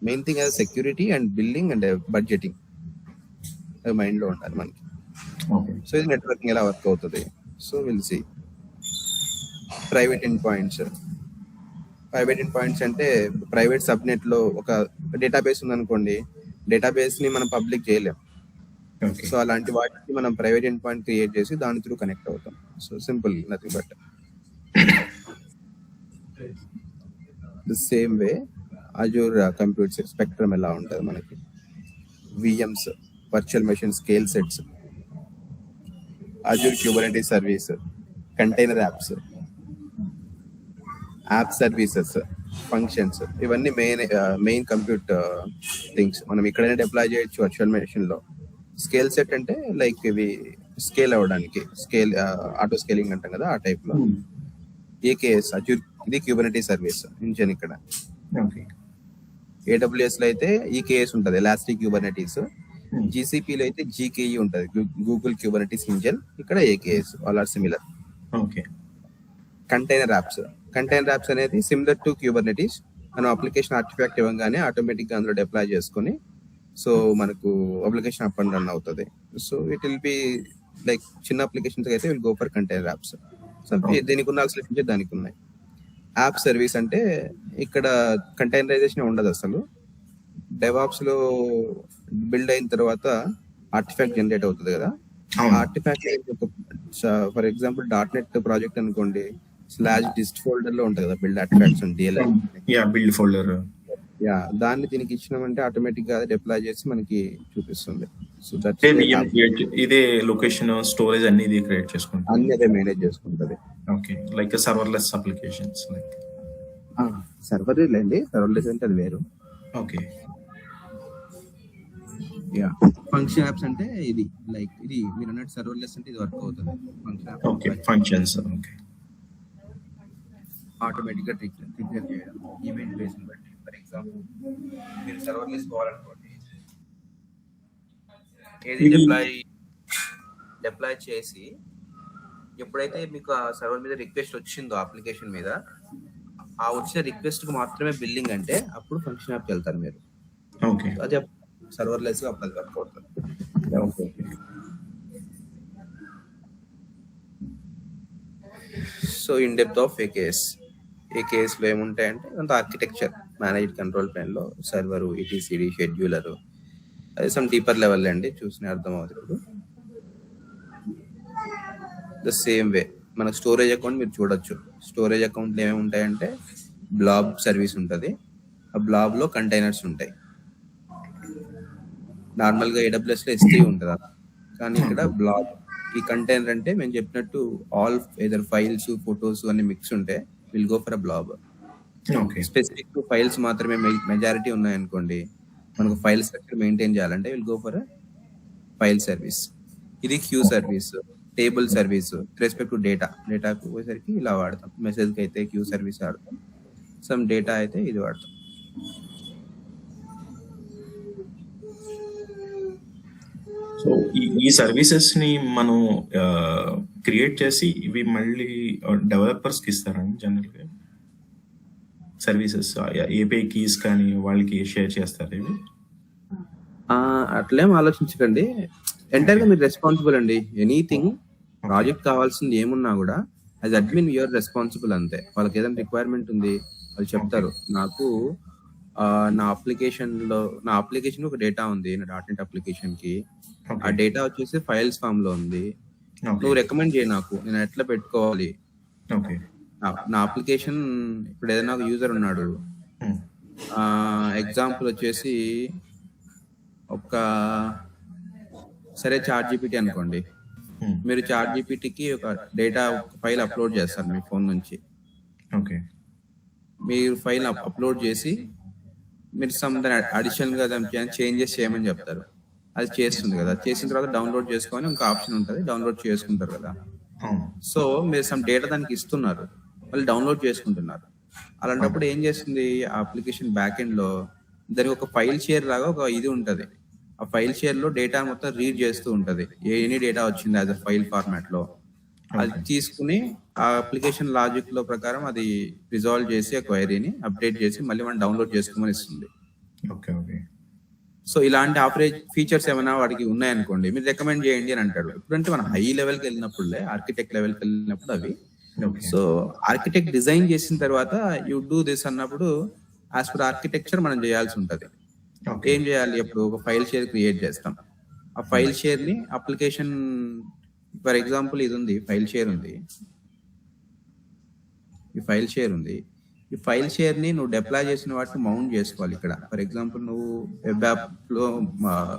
Main thing as security and building and budgeting mind లో ఉండాలి మనకి. ఓకే. సో ఇది నెట్వర్కింగ్ ఎలా వర్క్ అవుతుంది. So will see private end points. Private end points అంటే ప్రైవేట్ సబ్నెట్ లో ఒక డేటాబేస్ ఉందనుకోండి, డేటాబేస్ ని మనం పబ్లిక్ చేయలేం. ఓకే. సో అలాంటి వాటికి మనం ప్రైవేట్ ఎండ్ పాయింట్ క్రియేట్ చేసి దాని త్రూ కనెక్ట్ అవుతాం. So simple, nothing but the same way Azure compute spectrum ఎలా ఉంటుంది మనకి, VMs, virtual machine, scale sets, Azure Kubernetes service, container apps, app services, functions, ఇవన్నీ మెయిన్ కంప్యూట్ థింగ్స్. మనం ఇక్కడైనా deploy చేయొచ్చు వర్చువల్ మెషిన్ లో. Scale set అంటే like ఇవి స్కేల్ అవ్వడానికి, స్కేల్ ఆటో స్కేలింగ్ అంటాం కదా, ఆ టైప్ లో. ఏకేఎస్ అజూర్, ఇది క్యూబర్నెటీస్ సర్వీస్ ఇంజన్ ఇక్కడ. ఓకే. ఏడబ్ల్యూఎస్ లో అయితే ఈకేఎస్ ఉంటుంది, ఎలాస్టిక్ క్యూబర్నెటీస్. జీసీపీలో అయితే జీకేఈ ఉంటుంది, గూగుల్ క్యూబర్నెటీస్ ఇంజన్. ఇక్కడ AKS, all are similar. Okay. Container apps. Container apps అనేది సిమిలర్ టు క్యూబర్నెటీస్. మనం అప్లికేషన్ ఆర్టిఫాక్ట్ ఇవ్వగానే ఆటోమేటిక్ గా అందులో డిప్లాయ్ చేసుకుని, సో మనకు అప్లికేషన్ అప్ అండ్ రన్ అవుతుంది. So it will be like చిన్న అప్లికేషన్స్ అయితే will go for container apps. So దీనికి ఉన్న ఫీచర్ దానికి ఉన్నాయి. యాప్ సర్వీస్ అంటే ఇక్కడ కంటైనరైజేషన్ ఉండదు అసలు. డెవాప్స్ లో బిల్డ్ అయిన తర్వాత ఆర్టిఫాక్ట్ జనరేట్ అవుతుంది కదా. Artefact for example .NET project అనుకోండి, /dist ఫోల్డర్ లో ఉంటుంది కదా build artefacts and DLL. Build folder. దాన్ని దీనికి ఇచ్చినామంటే ఆటోమేటిక్ గా డెప్లాయ్ చేసి మనకి చూపిస్తుంది. సో ఇదే లొకేషన్, స్టోరేజ్ అన్ని ఇది క్రియేట్ చేసుకుంటుంది, అన్ని అదే మేనేజ్ చేసుకుంటది. Okay. Like serverless applications. Like server లేండి, సర్వర్లెస్ అంటే అది వేరు. ఓకే. ఫంక్షన్ యాప్స్ అంటే ఇది లైక్ ఇది మీరు అన్నట్టు సర్వర్లెస్ అంటే ఇది వర్క్ అవుతుంది. ఓకే. ఫంక్షన్స్. ఓకే. ఆటోమేటిక్ గా ట్రిగ్గర్ చేయడం ఈవెంట్ బేస్డ్ బట్టి. ఫర్ ఎగ్జాంపుల్ మీరు సర్వర్లెస్ పోవాలనుకోండి, ఏది డిప్లాయ్ చేసి ఎప్పుడైతే మీకు ఆ సర్వర్ మీద రిక్వెస్ట్ వచ్చిందో అప్లికేషన్ మీద, ఆ వచ్చిన రిక్వెస్ట్ కు మాత్రమే బిల్లింగ్ అంటే అప్పుడు ఫంక్షన్ యాప్కి వెళ్తారు మీరు. ఓకే. అది సర్వర్లెస్ గా అప్పుడు వర్క్ అవుతుంది. Okay. So in depth of AKS లో ఏముంటాయంటే అంత ఆర్కిటెక్చర్, మేనేజ్డ్ కంట్రోల్ ప్లేన్ లో సర్వర్, ఈటీసీడీ, షెడ్యూలర్, అది సమ్ డీపర్ లెవెల్ అండి, చూసిన అర్థం అవుతుంది. ఇప్పుడు ద సేమ్ వే మనకు స్టోరేజ్ అకౌంట్ మీరు చూడొచ్చు. స్టోరేజ్ అకౌంట్ లో ఏమేమి ఉంటాయంటే బ్లాబ్ సర్వీస్ ఉంటుంది, ఆ బ్లాబ్ లో కంటైనర్స్ ఉంటాయి. నార్మల్ గా AWS లో S3 ఉంటుంది, కానీ ఇక్కడ బ్లాబ్. ఈ కంటైనర్ అంటే మేము చెప్పినట్టు ఆల్ ఎదర్ ఫైల్స్, ఫొటోస్ అన్ని మిక్స్ ఉంటే will go for a blob. Specific to files మాత్రమే మెజారిటీ ఉన్నాయనుకోండి, మనకు ఫైల్ స్ట్రక్చర్ మెయింటైన్ చేయాలంటే will go for file service. ఇది queue service, table service respect to డేటాకు పోయేసరికి ఇలా వాడతాం. మెసేజ్కి అయితే క్యూ సర్వీస్ వాడతాం, సమ్ డేటా అయితే ఇది వాడతాం. సో ఈ సర్వీసెస్ ని మనం క్రియేట్ చేసి ఇవి మళ్ళీ డెవలపర్స్ కి ఇస్తారని జనరల్ గా సర్వీసెస్, ఏపీఐ కీస్ కానీ వాళ్ళకి షేర్ చేస్తారు ఇవి? అట్లేం ఆలోచించకండి, ఎంటైర్ గా మీరు రెస్పాన్సిబుల్ అండి. ఎనీథింగ్ ప్రాజెక్ట్ కావాల్సింది ఏమున్నా కూడా యాజ్ అడ్మిన్ యూఆర్ రెస్పాన్సిబుల్ అంతే. వాళ్ళకి ఏదైనా రిక్వైర్మెంట్ ఉంది వాళ్ళు చెప్తారు, నాకు నా అప్లికేషన్ ఒక డేటా ఉంది, నా .NET అప్లికేషన్ కి. ఆ డేటా వచ్చేసి ఫైల్స్ ఫామ్ లో ఉంది, నువ్వు రికమెండ్ చేయి నాకు, నేను ఎట్లా పెట్టుకోవాలి. నా అప్లికేషన్ ఇప్పుడు ఏదైనా ఒక యూజర్ ఉన్నాడు, ఎగ్జాంపుల్ వచ్చేసి ఒక సరే చాట్ జీపీటీ అనుకోండి. మీరు చాట్ జీపీటీకి ఒక డేటా ఫైల్ అప్లోడ్ చేస్తారు మీ ఫోన్ నుంచి. ఓకే. మీరు ఫైల్ అప్లోడ్ చేసి మీరు సమ్ అడిషనల్ గా దానికి చేంజెస్ చేయమని చెప్తారు. అది చేస్తుంది కదా. చేసిన తర్వాత డౌన్లోడ్ చేసుకొని ఇంకో ఆప్షన్ ఉంటుంది, డౌన్లోడ్ చేసుకుంటారు కదా. సో మీరు సమ్ డేటా దానికి ఇస్తున్నారు, వాళ్ళు డౌన్లోడ్ చేసుకుంటున్నారు. అలాంటప్పుడు ఏం చేస్తుంది ఆ అప్లికేషన్ బ్యాక్ ఎండ్ లో దానికి ఒక ఫైల్ షేర్ లాగా ఒక ఇది ఉంటది. ఆ ఫైల్ షేర్ లో డేటా మొత్తం రీడ్ చేస్తూ ఉంటది. ఎనీ డేటా వచ్చింది యాజ్ అ ఫైల్ ఫార్మాట్ లో అది తీసుకుని ఆ అప్లికేషన్ లాజిక్ లో ప్రకారం అది రిజాల్వ్ చేసి ఆ క్వైరీని అప్డేట్ చేసి మళ్ళీ మనం డౌన్లోడ్ చేసుకోమని ఇస్తుంది. ఓకే. ఓకే. సో ఇలాంటి ఆపరేట్ ఫీచర్స్ ఏమైనా వాడికి ఉన్నాయనుకోండి, మీరు రికమెండ్ చేయండి అని అంటాడు. ఎప్పుడంటే మనం హై లెవెల్కి వెళ్ళినప్పుడులే, ఆర్కిటెక్ట్ లెవెల్కి వెళ్ళినప్పుడు అవి. సో ఆర్కిటెక్ట్ డిజైన్ చేసిన తర్వాత యూ డూ దిస్ అన్నప్పుడు యాజ్ పర్ ఆర్కిటెక్చర్ మనం చేయాల్సి ఉంటది. ఏం చేయాలి? అప్పుడు ఒక ఫైల్ షేర్ క్రియేట్ చేస్తాం. ఆ ఫైల్ షేర్ ని అప్లికేషన్, ఫర్ ఎగ్జాంపుల్ ఇది ఉంది, ఫైల్ షేర్ ఉంది, ఈ ఫైల్ షేర్ ఉంది. ఈ ఫైల్ షేర్ ని నువ్వు డిప్లాయ్ చేసిన వాటిని మౌంట్ చేసుకోవాలి ఇక్కడ. ఫర్ ఎగ్జాంపుల్ నువ్వు వెబ్ యాప్ లో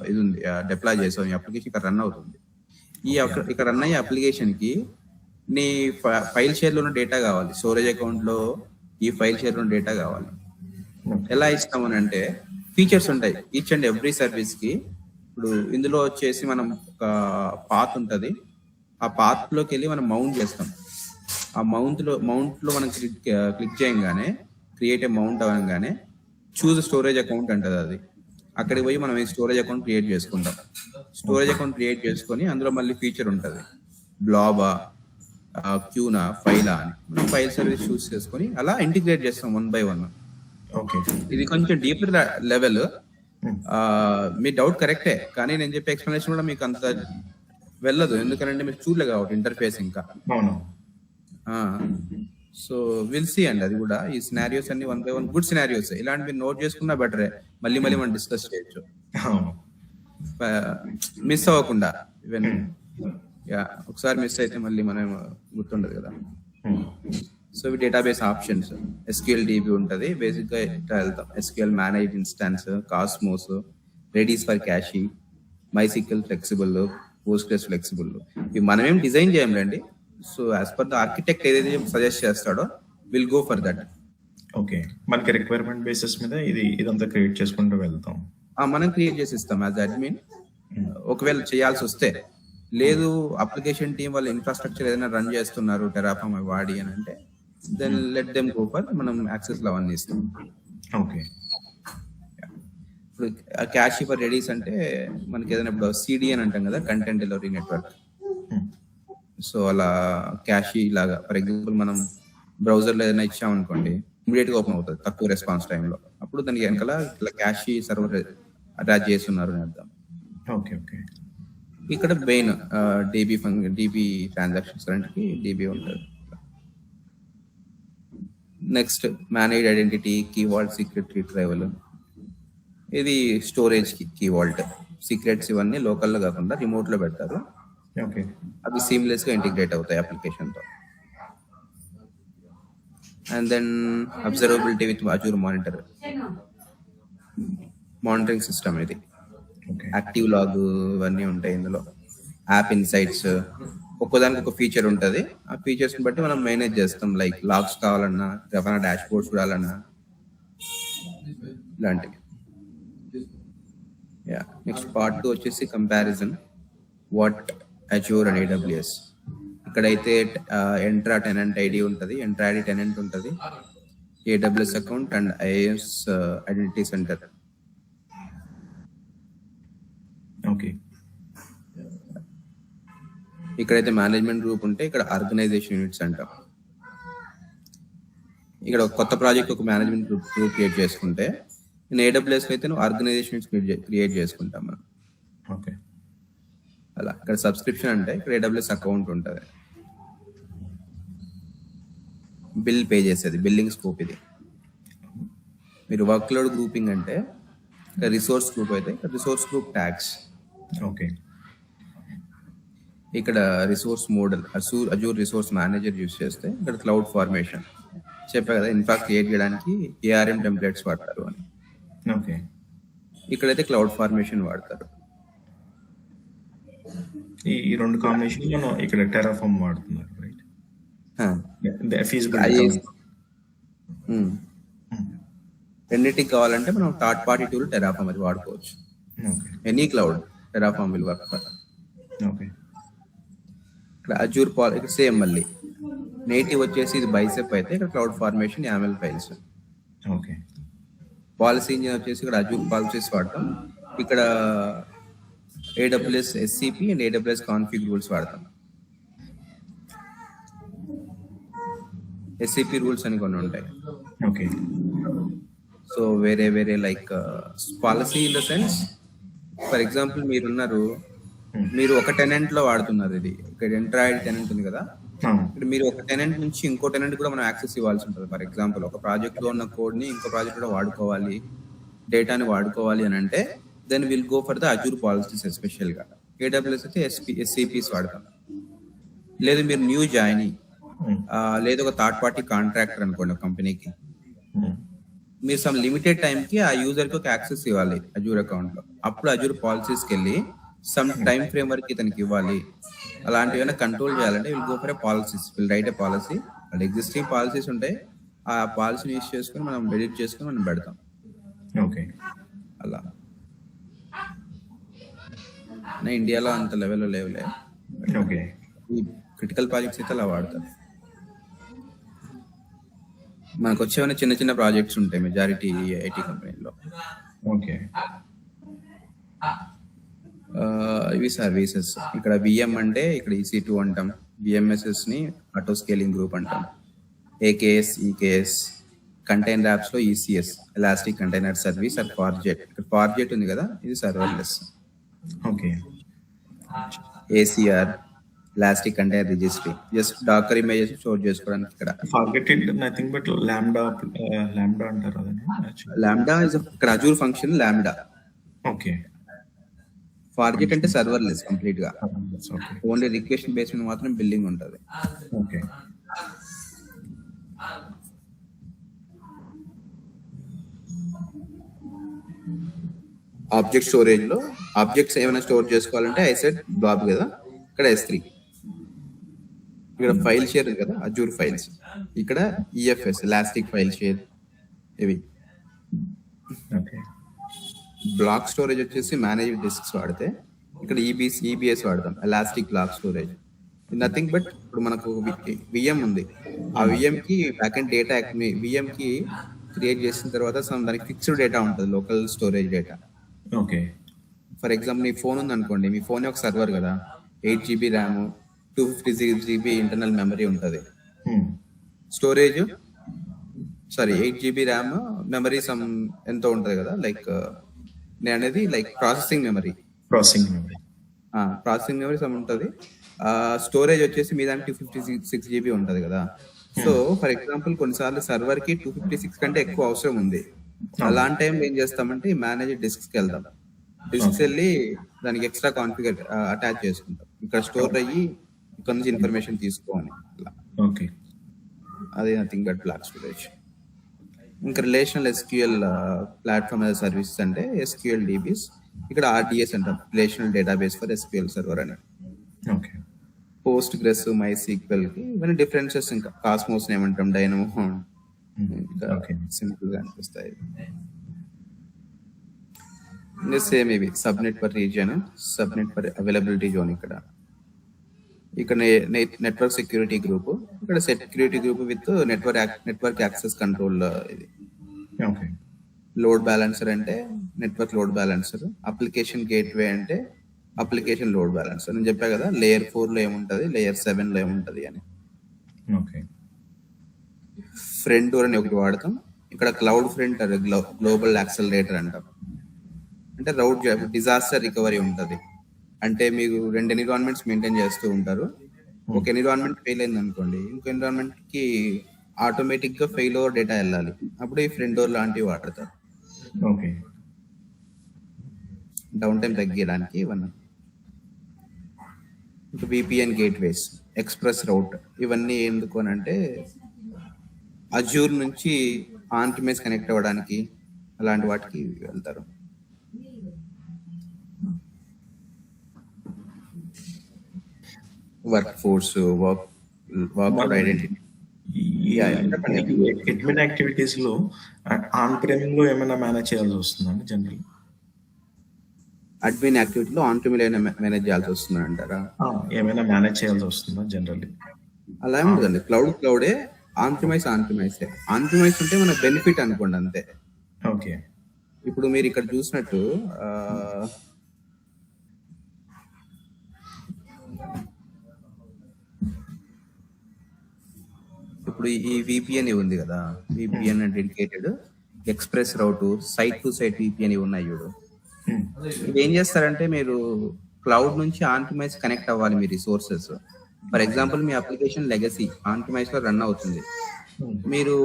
ఇది ఉంది, డిప్లాయ్ చేసావు, ఈ అప్లికేషన్ ఇక్కడ రన్ అవుతుంది. ఇక్కడ రన్ అయ్యే అప్లికేషన్ కి నీ ఫైల్ షేర్ లో ఉన్న డేటా కావాలి, స్టోరేజ్ అకౌంట్ లో ఈ ఫైల్ షేర్ లో డేటా కావాలి. ఎలా ఇస్తామని అంటే ఫీచర్స్ ఉంటాయి ఈచ్ అండ్ ఎవ్రీ సర్వీస్ కి. ఇప్పుడు ఇందులో వచ్చేసి మనం ఒక పాత్ ఉంటది, ఆ పాత్ లోకి వెళ్ళి మనం మౌంట్ చేస్తాం. ఆ మౌంట్ లో మనం క్లిక్ చేయగానే క్రియేట్ ఏ మౌంట్ అవ్వగానే చూజ్ స్టోరేజ్ అకౌంట్ అంటది అది. అక్కడికి పోయి మనం ఈ స్టోరేజ్ అకౌంట్ క్రియేట్ చేసుకుంటాం. స్టోరేజ్ అకౌంట్ క్రియేట్ చేసుకొని అందులో మళ్ళీ ఫీచర్ ఉంటది, బ్లాబా, క్యూనా, ఫైలా అని. మనం ఫైల్ సర్వీస్ చూస్ చేసుకొని అలా ఇంటిగ్రేట్ చేస్తాం 1 by 1. ఇది కొంచెం డీపర్ లెవెల్. మీ డౌట్ కరెక్టే, కానీ నేను చెప్పే ఎక్స్ప్లెనేషన్ కూడా మీకు అంత వెళ్ళదు, ఎందుకంటే మీరు చూడలే కాబట్టి ఇంటర్ఫేస్ ఇంకా. సో విల్ సీ అండి. అది కూడా ఈ సినారియోస్ అన్ని 1 by 1 గుడ్ సినారియోస్. ఇలాంటి మీరు నోట్ చేసుకున్నా బెటరే, మళ్ళీ మనం డిస్కస్ చేయొచ్చు మిస్ అవ్వకుండా. ఈవెన్ ఒకసారి మిస్ అయితే మళ్ళీ మనం గుర్తుండదు కదా. సో ఇవి డేటాబేస్ ఆప్షన్స్. SQL DB ఉంటుంది, బేసిక్ గా ఇట్లా వెళ్తాం. SQL manage instance, cosmos, Redis for cashing, MySQL flexible, Postgres flexible. ఇవి మనం ఏం డిజైన్ చేయండి. So as per the architect ఏదైతే సజెస్ట్ చేస్తాడో will go for that. Okay. మనకి రిక్వైర్మెంట్ బేసిస్ మీద ఇదంతా క్రియేట్ చేసుకుంటూ వెళ్తాం. మనం క్రియేట్ చేసి ఇస్తాం యాజ్ అడ్మిన్. ఒకవేళ చేయాల్సి వస్తే, లేదు అప్లికేషన్ టీం వాళ్ళు ఇన్ఫ్రాస్ట్రక్చర్ ఏదైనా రన్ చేస్తున్నారు టెరాఫామ్ వాడి అని అంటే then let them go for, మనం యాక్సెస్ లో అవన్నీ ఇస్తాం. ఓకే. ఇప్పుడు క్యాష్ ఫర్ రెడీస్ అంటే మనకి ఏదైనా ఇప్పుడు CDN అంటాం కదా, కంటెంట్ డెలివరీ నెట్వర్క్. సో అలా క్యాష్ లాగా ఫర్ ఎగ్జాంపుల్ మనం బ్రౌజర్ లో ఏదైనా ఇచ్చామనుకోండి, ఇమీడియట్ గా ఓపెన్ అవుతుంది తక్కువ రెస్పాన్స్ టైంలో. అప్పుడు దానికి వెనకాల ఇట్లా క్యాష్ సర్వర్ అటాచ్ చేస్తున్నారు అని అర్థం. ఓకే. ఓకే. ఇక్కడ బెయిన్ DB ట్రాన్సాక్షన్స్ కి DB ఉంటుంది. Next manage identity, key vault, secret retrieval. ఇది స్టోరేజ్ కీ వాల్ట్. సీక్రెట్స్ ఇవన్నీ లోకల్ లో కాకుండా రిమోట్ లో పెడతారు. ఓకే. అవి సీమ్లెస్ గా ఇంటిగ్రేట్ అవుతాయి అప్లికేషన్ తో. And then observability with Azure monitoring system. ఇది యాక్టివ్ లాగ్ ఇవన్నీ ఉంటాయి ఇందులో. యాప్ ఇన్సైట్స్, ఒక్కోదానికి ఒక ఫీచర్ ఉంటుంది. ఆ ఫీచర్స్ ని బట్టి మనం మేనేజ్ చేస్తాం. లైక్ లాగ్స్ కావాలన్నా, ఏమైనా డాష్ బోర్డ్స్ చూడాలన్నా, ఇలాంటివి. నెక్స్ట్ పార్ట్ 2 వచ్చేసి comparison what Azure and AWS. ఇక్కడైతే ఎంట్రా టెనెంట్ ఐడి ఉంటుంది, ఎంట్రా ఐడి టెనెంట్ ఉంటుంది, AWS account and IAS identity centre. Okay. ఇక్కడైతే మేనేజ్మెంట్ గ్రూప్ ఉంటే ఇక్కడ ఆర్గనైజేషన్ యూనిట్స్ అంటాం. ఇక్కడ ఒక కొత్త ప్రాజెక్ట్ ఒక మేనేజ్మెంట్ గ్రూప్ క్రియేట్ చేసుకుంటే, నేను AWS లో అయితే నువ్వు ఆర్గనైజేషన్ యూనిట్స్ క్రియేట్ చేసుకుంటాం మనం. ఓకే. అలా ఇక్కడ సబ్స్క్రిప్షన్ అంటే ఇక్కడ AWS అకౌంట్ ఉంటుంది, బిల్ పే చేసేది, బిల్లింగ్ స్కోప్. ఇది మీరు వర్క్ లోడ్ గ్రూపింగ్ అంటే రిసోర్స్ గ్రూప్ అయితే రిసోర్స్ గ్రూప్ ట్యాగ్స్. ఓకే. ఇక్కడ resource model Azure resource manager use చేస్తే ఇక్కడ క్లౌడ్ ఫార్మేషన్. చెప్పా కదా ఇన్ఫా క్రియేట్ చేయడానికి ఏఆర్ఎం టెంప్లెట్స్ వాడతారు అని. ఓకే. ఇక్కడైతే క్లౌడ్ ఫార్మేషన్ వాడతారు. ఈ 2 కాంబినేషన్ మనం ఇక్కడ టెరాఫార్మ్ వాడుతున్నారు, రైట్? అది ఫీజిబిలిటీ. రెండింటికి కావాలంటే మనం థర్డ్ పార్టీ టూల్ టెరాఫార్మ్ అది వాడుకోవచ్చు. Okay. Any cloud Terraform will work for. Okay. ఇక్కడ అజూర్ ఇక్కడ సేమ్ మళ్ళీ నేటివ్ వచ్చేసి ఇది బైసెప్ అయితే ఇక్కడ CloudFormation YAML files. Okay. Policy engine వచ్చేసి ఇక్కడ అజూర్ పాలసీస్ వాడతాం. ఇక్కడ AWS SCP and AWS config rules వాడతాం. SCP రూల్స్ అని కొన్ని ఉంటాయి. ఓకే. సో వేరే like policy in the sense for example మీరు ఒక టెనెంట్ లో వాడుతున్నారు. ఇది ఇక్కడ ఎంట్రాయిడ్ టెనెంట్ ఉంది కదా, ఇక్కడ మీరు ఒక టెనెంట్ నుంచి ఇంకో టెనెంట్ కూడా మనం యాక్సెస్ ఇవ్వాల్సి ఉంటుంది. ఫర్ ఎగ్జాంపుల్ ఒక ప్రాజెక్ట్ లో ఉన్న కోడ్ ని ఇంకో ప్రాజెక్ట్ లో వాడుకోవాలి, డేటాని వాడుకోవాలి అని అంటే then will go for the Azure policies. Special గా AWS అయితే SCPs వాడతాం. లేదు మీరు న్యూ జాయిన్ లేదు ఒక థర్డ్ పార్టీ కాంట్రాక్టర్ అనుకోండి కంపెనీకి, మీరు సమ్ లిమిటెడ్ టైం కి ఆ యూజర్ కి ఒక యాక్సెస్ ఇవ్వాలి అజూర్ అకౌంట్ లో. అప్పుడు అజూర్ పాలసీస్ కి వెళ్ళి సమ్ టైం ఫ్రేమ్ వరకు ఇతనికి ఇవ్వాలి. అలాంటివైనా కంట్రోల్ చేయాలంటే will go for a policies, will write A policy. And existing policies ఉంటాయి, ఆ పాలసీని యూజ్ చేసుకుని మనం ఎడిట్ చేసుకుని మనం పెడతాం. ఓకే. అలా ఇండియాలో అంత లెవెల్లో లేవులే. ఓకే. ఈ క్రిటికల్ ప్రాజెక్ట్స్ అయితే అలా వాడతారు. మనకు వచ్చేవన్నీ చిన్న చిన్న ప్రాజెక్ట్స్ ఉంటాయి మెజారిటీ ఐటీ కంపెనీలో. ఓకే. ఇవి సర్వీసెస్. ఇక్కడ VM అంటే ఇక్కడ EC2 అంటాం, VMSS ని ఆటో స్కేలింగ్ గ్రూప్ అంటాం, AKS EKS, కంటైనర్ యాప్స్ లో ECS elastic container service or Fargate. ఇక్కడ ఫార్జెట్ ఉంది కదా, ఇది serverless. Okay. ACR elastic container registry, just Docker images store చేసుకోవడానికి. ఇక్కడ ఫార్గెటెడ్ నథింగ్ బట్ లాంబ్డా అంటారు అదని. లాంబ్డా ఇస్ ఇక్కడ Azure function Lambda. Okay. Fargate అంటే సర్వర్లెస్ కంప్లీట్ గా, ఓకే. ఓన్లీ రిక్వెస్ట్ బేస్ మీద మాత్రం బిల్లింగ్ ఉంటుంది. ఓకే. ఆబ్జెక్ట్ స్టోరేజ్ లో ఆబ్జెక్ట్స్ ఏమైనా స్టోర్ చేసుకోవాలంటే ఐసెట్ బాబ్ కదా, ఇక్కడ S3. ఇక్కడ ఫైల్ షేర్ కదా అజూర్ ఫైల్స్, ఇక్కడ EFS ఎలాస్టిక్ ఫైల్ షేర్. ఇవి ఓకే. బ్లాక్ స్టోరేజ్ వచ్చేసి మేనేజ్ డిస్క్స్ వాడితే ఇక్కడ EBS వాడతాం, elastic block storage. Nothing but ఇప్పుడు మనకు VM ఉంది, ఆ VM కి బ్యాక్ అండ్ డేటా VM కి క్రియేట్ చేసిన తర్వాత దానికి ఫిక్స్డ్ డేటా ఉంటుంది, local storage data. Okay. For example మీ ఫోన్ ఉంది అనుకోండి, మీ ఫోన్ ఒక సర్వర్ కదా, 8 GB RAM 256 GB internal memory ఉంటుంది. Storage 8 GB RAM memory some ఎంతో ఉంటుంది కదా, లైక్ నేను అనేది లైక్ ప్రాసెసింగ్ మెమరీ సమ్ ఉంటుంది. స్టోరేజ్ వచ్చేసి మీ దానికి 256 GB ఉంటుంది కదా. సో ఫర్ ఎగ్జాంపుల్ కొన్నిసార్లు సర్వర్ కి 256 కంటే ఎక్కువ అవసరం ఉంది. అలాంటి టైంలో ఏం చేస్తామంటే మేనేజ్ డిస్క్స్ కి వెళ్దాం, డిస్క్స్ వెళ్ళి దానికి ఎక్స్ట్రా కాన్ఫిగర్ అటాచ్ చేసుకుంటాం, ఇక్కడ స్టోర్ అయ్యి ఇక్కడ నుంచి ఇన్ఫర్మేషన్ తీసుకోవాలి. ఓకే. అది నథింగ్ బట్ బ్లాక్ స్టోరేజ్. ఇంకా relational SQL platform as services అంటే SQL DBs, ఇక్కడ RDS అంటాం, relational database for SQL server అని. ఓకే. పోస్ట్ గ్రెస్ MySQL కి ఇవన్నీ డిఫరెన్సెస్. ఇంకా కాస్మోస్ ఏమంటాం, డైనమో, సింపుల్ గా అనిపిస్తాయి. సేమ్ ఇవి subnet per region, subnet per availability zone. ఇక్కడ నెట్వర్క్ సెక్యూరిటీ గ్రూప్, ఇక్కడ security group with network access control. ఇది లోడ్ బ్యాలెన్సర్ అంటే network load balancer, application gateway అంటే అప్లికేషన్ లోడ్ బ్యాలెన్సర్. నేను చెప్పా కదా లేయర్ 4 లో ఏముంటది, లేయర్ 7 లో ఏముంటది అని. ఫ్రంట్ డోర్ అని ఒకటి వాడతాం. ఇక్కడ క్లౌడ్ ఫ్రంట్ గ్లోబల్ యాక్సలరేటర్ అంటాం. అంటే డిజాస్టర్ రికవరీ ఉంటది. అంటే మీరు 2 ఎన్విరాన్మెంట్స్ మెయింటైన్ చేస్తూ ఉంటారు. ఒక ఎన్విరాన్మెంట్ ఫెయిల్ అయింది అనుకోండి, ఇంకో ఎన్విరాన్మెంట్ కి ఆటోమేటిక్ గా ఫెయిల్ ఓవర్ డేటా వెళ్ళాలి, అప్పుడు ఈ ఫ్రంట్ డోర్ లాంటివి వాడతారు. డౌన్ టైం తగ్గించడానికి ఇవన్నీ. ఇంకా VPN గేట్వేస్, ఎక్స్ప్రెస్ రౌట్, ఇవన్నీ ఎందుకు అని అంటే అజ్యూర్ నుంచి ఆన్ ప్రిమైస్ కనెక్ట్ అవ్వడానికి అలాంటి వాటికి వెళ్తారు. Work force, work identity. Admin activities లో ఆన్ ప్రేమ్ లో ఏమైనా మేనేజ్ చేయాల్సి వస్తుందండి జనరల్? అడ్మిన్ యాక్టివిటీలో ఆన్ ప్రిమిల్ మేనేజ్ చేయాల్సి వస్తుంది అంటారా? ఏమైనా మేనేజ్ చేయాల్సి వస్తుందా జనరల్లీ? అలా ఏముంటుందండి, క్లౌడే, ఆన్ ప్రిమైస్ ఆన్ ప్రిమైసే. ఆన్ ప్రిమైస్ ఉంటే మన బెనిఫిట్ అనుకోండి అంతే. ఓకే. ఇప్పుడు మీరు ఇక్కడ చూసినట్టు ఇప్పుడు ఈ విపిఎన్ ఉంది కదా, VPN dedicated express route, site to site VPN ఉన్నాయి చూడు. ఇవి ఏం చేస్తారంటే మీరు క్లౌడ్ నుంచి ఆన్ ప్రిమైస్ కనెక్ట్ అవ్వాలి మీ రిసోర్సెస్. ఫర్ ఎగ్జాంపుల్ మీ అప్లికేషన్ లెగసీ ఆన్ ప్రిమైస్ లో రన్ అవుతుంది, మీరు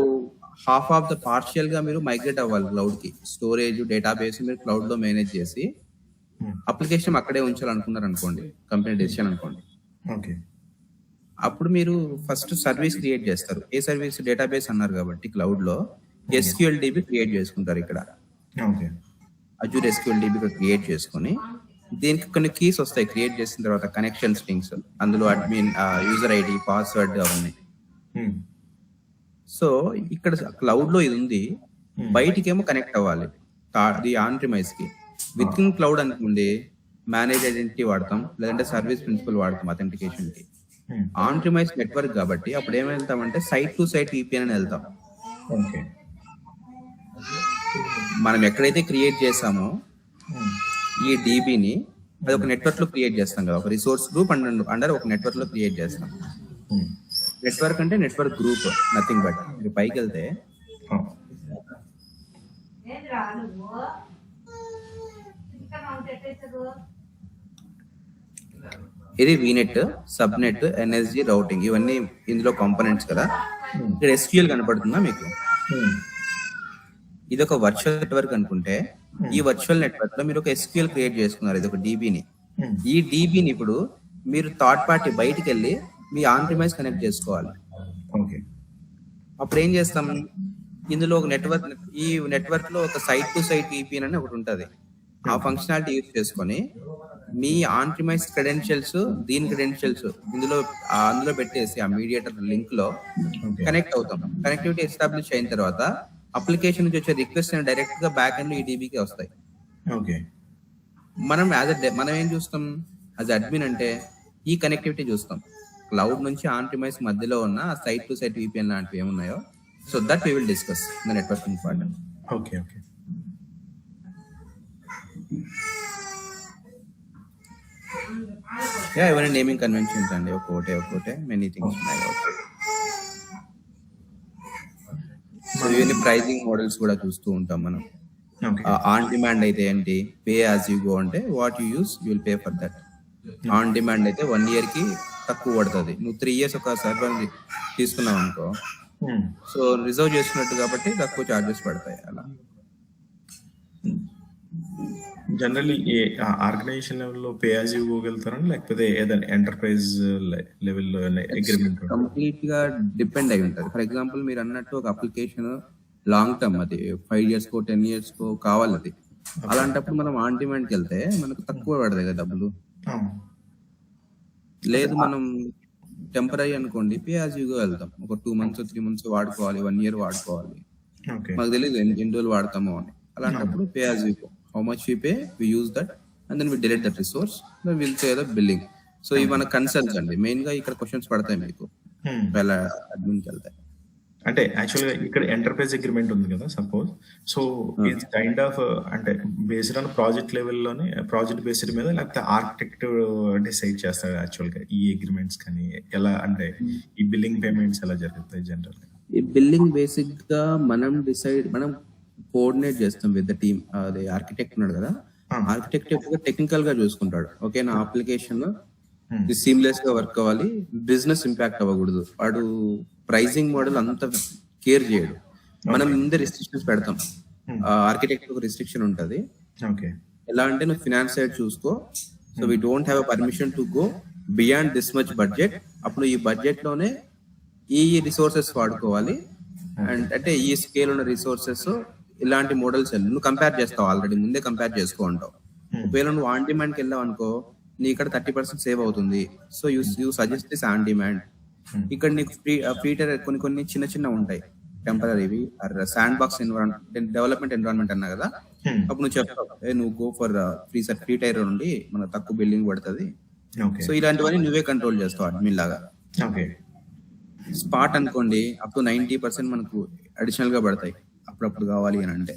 హాఫ్ ఆఫ్ ద పార్షియల్ గా మీరు మైగ్రేట్ అవ్వాలి క్లౌడ్ కి. స్టోరేజ్, డేటాబేస్ మీరు క్లౌడ్ లో మేనేజ్ చేసి అప్లికేషన్ అక్కడే ఉంచాలనుకున్నారు అనుకోండి, కంపెనీ డెసిషన్ అనుకోండి. ఓకే. అప్పుడు మీరు ఫస్ట్ సర్వీస్ క్రియేట్ చేస్తారు. ఏ సర్వీస్? డేటాబేస్ అన్నారు కాబట్టి క్లౌడ్ లో SQL DB క్రియేట్ చేసుకుంటారు. ఇక్కడ okay. Azure SQL DB create చేసుకుని దీనికి కొన్ని కీస్ వస్తాయి. క్రియేట్ చేసిన తర్వాత కనెక్షన్ స్ట్రింగ్స్, అందులో అడ్మిన్, యూజర్ ఐడి, పాస్వర్డ్ అవన్నీ. సో ఇక్కడ క్లౌడ్ లో ఇది ఉంది, బయటికేమో కనెక్ట్ అవ్వాలి ఆన్ ప్రిమైస్ కి. విత్ ఇన్ క్లౌడ్ అనుకోండి మేనేజ్ ఐడెంటిటీ వాడతాం, లేదంటే సర్వీస్ ప్రిన్సిపల్ వాడతాం అథెంటికేషన్ కి. ఆన్ ప్రిమైస్ నెట్వర్క్ కాబట్టి అప్పుడు ఏం వెళ్తామంటే సైట్ టు సైట్ VPN అని వెళ్తాం. ఓకే. మనం ఎక్కడైతే క్రియేట్ చేసామో ఈ DBని అది ఒక నెట్వర్క్ లో క్రియేట్ చేస్తాం కదా, ఒక రిసోర్స్ గ్రూప్ అండర్ ఒక నెట్వర్క్ లో క్రియేట్ చేస్తాం. నెట్వర్క్ అంటే నెట్వర్క్ గ్రూప్, నథింగ్ బట్. మీరు పైకి వెళ్తే ఇది VNet, సబ్నెట్, NSG, రౌటింగ్, ఇవన్నీ ఇందులో కాంపోనెంట్స్ కదా. ఇక్కడ SQL కనపడుతుందా మీకు? ఇది ఒక వర్చువల్ నెట్వర్క్ అనుకుంటే ఈ వర్చువల్ నెట్వర్క్ లో మీరు ఒక SQL క్రియేట్ చేసుకున్నారు, ఇది ఒక DBని. ఈ DBని ఇప్పుడు మీరు థర్డ్ పార్టీ బయటికి వెళ్ళి మీ ఆన్ ప్రిమైస్ కనెక్ట్ చేసుకోవాలి. ఓకే. అప్పుడు ఏం చేస్తాం, ఇందులో ఒక నెట్వర్క్, ఈ నెట్వర్క్ లో ఒక సైట్ టు సైట్ VPN అని ఒకటి ఉంటుంది. ఆ ఫంక్షనాలిటీ యూజ్ చేసుకొని మీ ఆన్ ప్రిమైస్ క్రెడెన్షియల్స్, దీని క్రెడెన్షియల్స్ అందులో పెట్టేసి ఆ మీడియేటర్ లింక్ లో కనెక్ట్ అవుతాం. కనెక్టివిటీ ఎస్టాబ్లిష్ అయిన తర్వాత అప్లికేషన్ నుంచి వచ్చే రిక్వెస్ట్ డైరెక్ట్ గా బ్యాక్ ఎండ్ ఈ DBకి వస్తాయి. ఓకే. మనం ఏం చూస్తాం యాజ్ అడ్మిన్ అంటే ఈ కనెక్టివిటీ చూస్తాం. క్లౌడ్ నుంచి ఆన్ ప్రిమైస్ మధ్యలో ఉన్న సైట్ టు సైట్ VPN లాంటివి ఏమున్నాయో, so that we will discuss the networking part. Okay. Okay. ఇవన్నీ నేమింగ్ కన్వెన్షన్స్ అండి, ఒక్కోటే మెనీ థింగ్స్ ఉన్నాయి. సో ఇవన్నీ ప్రైజింగ్ మోడల్స్ కూడా చూస్తూ ఉంటాం మనం. ఆన్ డిమాండ్ అయితే ఏంటి, పే యాజ్ యూ గో అంటే what you use you will pay for that. On demand అయితే 1 year కి తక్కువ పడుతుంది. నువ్వు 3 years ఒక సర్వర్ తీసుకున్నావు అనుకో, సో రిజర్వ్ చేసుకున్నట్టు కాబట్టి తక్కువ చార్జెస్ పడతాయి. అలా జనరల్లీ ఏ ఆర్గనైజేషన్ లెవెల్లో పే యాజ్ యూ గో వెళ్తారని, లేకపోతే ఏదైనా ఎంటర్ప్రైజ్ లెవెల్లో అగ్రిమెంట్? కంప్లీట్ గా డిపెండ్ అయి ఉంటుంది. ఫర్ ఎగ్జాంపుల్ మీరు అన్నట్టు ఒక అప్లికేషన్ లాంగ్ టర్మ్, అది 5 years 10 years కావాలి అది. అలాంటప్పుడు మనం ఆన్ డిమాండ్కి వెళ్తే మనకు తక్కువ పడతాయి కదా డబ్బులు. లేదు మనం టెంపరీ అనుకోండి, పే యాజ్ యూ గో వెళ్తాం. ఒక 2 months 3 months వాడుకోవాలి, 1 year వాడుకోవాలి, మాకు తెలియదు ఎన్ని రోజులు వాడతామో అని. అలాంటప్పుడు pay as you go, how much we pay we use that and then we delete that resource, then will say the billing. So ఇవి మన కన్సర్న్స్ అండి. మెయిన్ గా ఇక్కడ క్వశ్చన్స్ పడతాయి మీకు అడ్మిన్కి వెళ్తాయి. అంటే యాక్చువల్గా ఇక్కడ ఎంటర్ప్రైజ్ అగ్రిమెంట్ ఉంది కదా suppose, so it's kind of అంటే బేస్డ్ ఆన్ ప్రాజెక్ట్ లెవెల్లోనే, ప్రాజెక్ట్ బేస్డ్ మీద, లేకపోతే ఆర్కిటెక్ట్ డిసైడ్ చేస్తారు యాక్చువల్గా ఈ అగ్రిమెంట్స్. కానీ ఎలా అంటే ఈ బిల్లింగ్ పేమెంట్స్ ఎలా జరుగుతాయి జనరల్? ఈ బిల్లింగ్ బేసిక్ గా మనం కోఆర్డినేట్ చేస్తాం విత్ ద టీమ్. అదే ఆర్కిటెక్ట్ ఉన్నాడు కదా, ఆర్కిటెక్ట్ టెక్నికల్ గా చూసుకుంటాడు. ఓకే, నా అప్లికేషన్ సీమ్లెస్ గా వర్క్ అవ్వాలి, బిజినెస్ ఇంపాక్ట్ అవ్వకూడదు. వాడు ప్రైజింగ్ మోడల్ అంత కేర్ చేయడు. మనం ముందే రిస్ట్రిక్షన్స్ పెడతాం. ఆర్కిటెక్ట్ ఒక రిస్ట్రిక్షన్ ఉంటుంది. ఎలా అంటే నువ్వు ఫినాన్స్ సైడ్ చూసుకో, so we don't have permission to go beyond this much budget. అప్పుడు ఈ బడ్జెట్ లోనే ఈ రిసోర్సెస్ వాడుకోవాలి, అండ్ అంటే ఈ స్కేల్ ఉన్న రిసోర్సెస్ ఇలాంటి మోడల్స్ నువ్వు కంపేర్ చేస్తావు, ఆల్రెడీ ముందే కంపేర్ చేసుకో ఉంటావు. ఒకవేళ నువ్వు ఆన్ డిమాండ్కి వెళ్ళావు అనుకో, నీ ఇక్కడ 30% సేవ్ అవుతుంది. So you suggest this on demand. ఇక్కడ నీకు ఫ్రీ కొన్ని చిన్న చిన్న ఉంటాయి టెంపరీవి, sandbox environment, development environment అన్నా కదా. అప్పుడు నువ్వు చెప్తావు నువ్వు గో ఫర్ ఫ్రీ టైర్ నుండి మనకు తక్కువ బిల్డింగ్ పడుతుంది. సో ఇలాంటివన్నీ నువ్వే కంట్రోల్ చేస్తావు అడ్మిన్ లాగా. స్పాట్ అనుకోండి అప్ టు 90% మనకు అడిషనల్ గా పడతాయి అప్పుడప్పుడు కావాలి అని అంటే.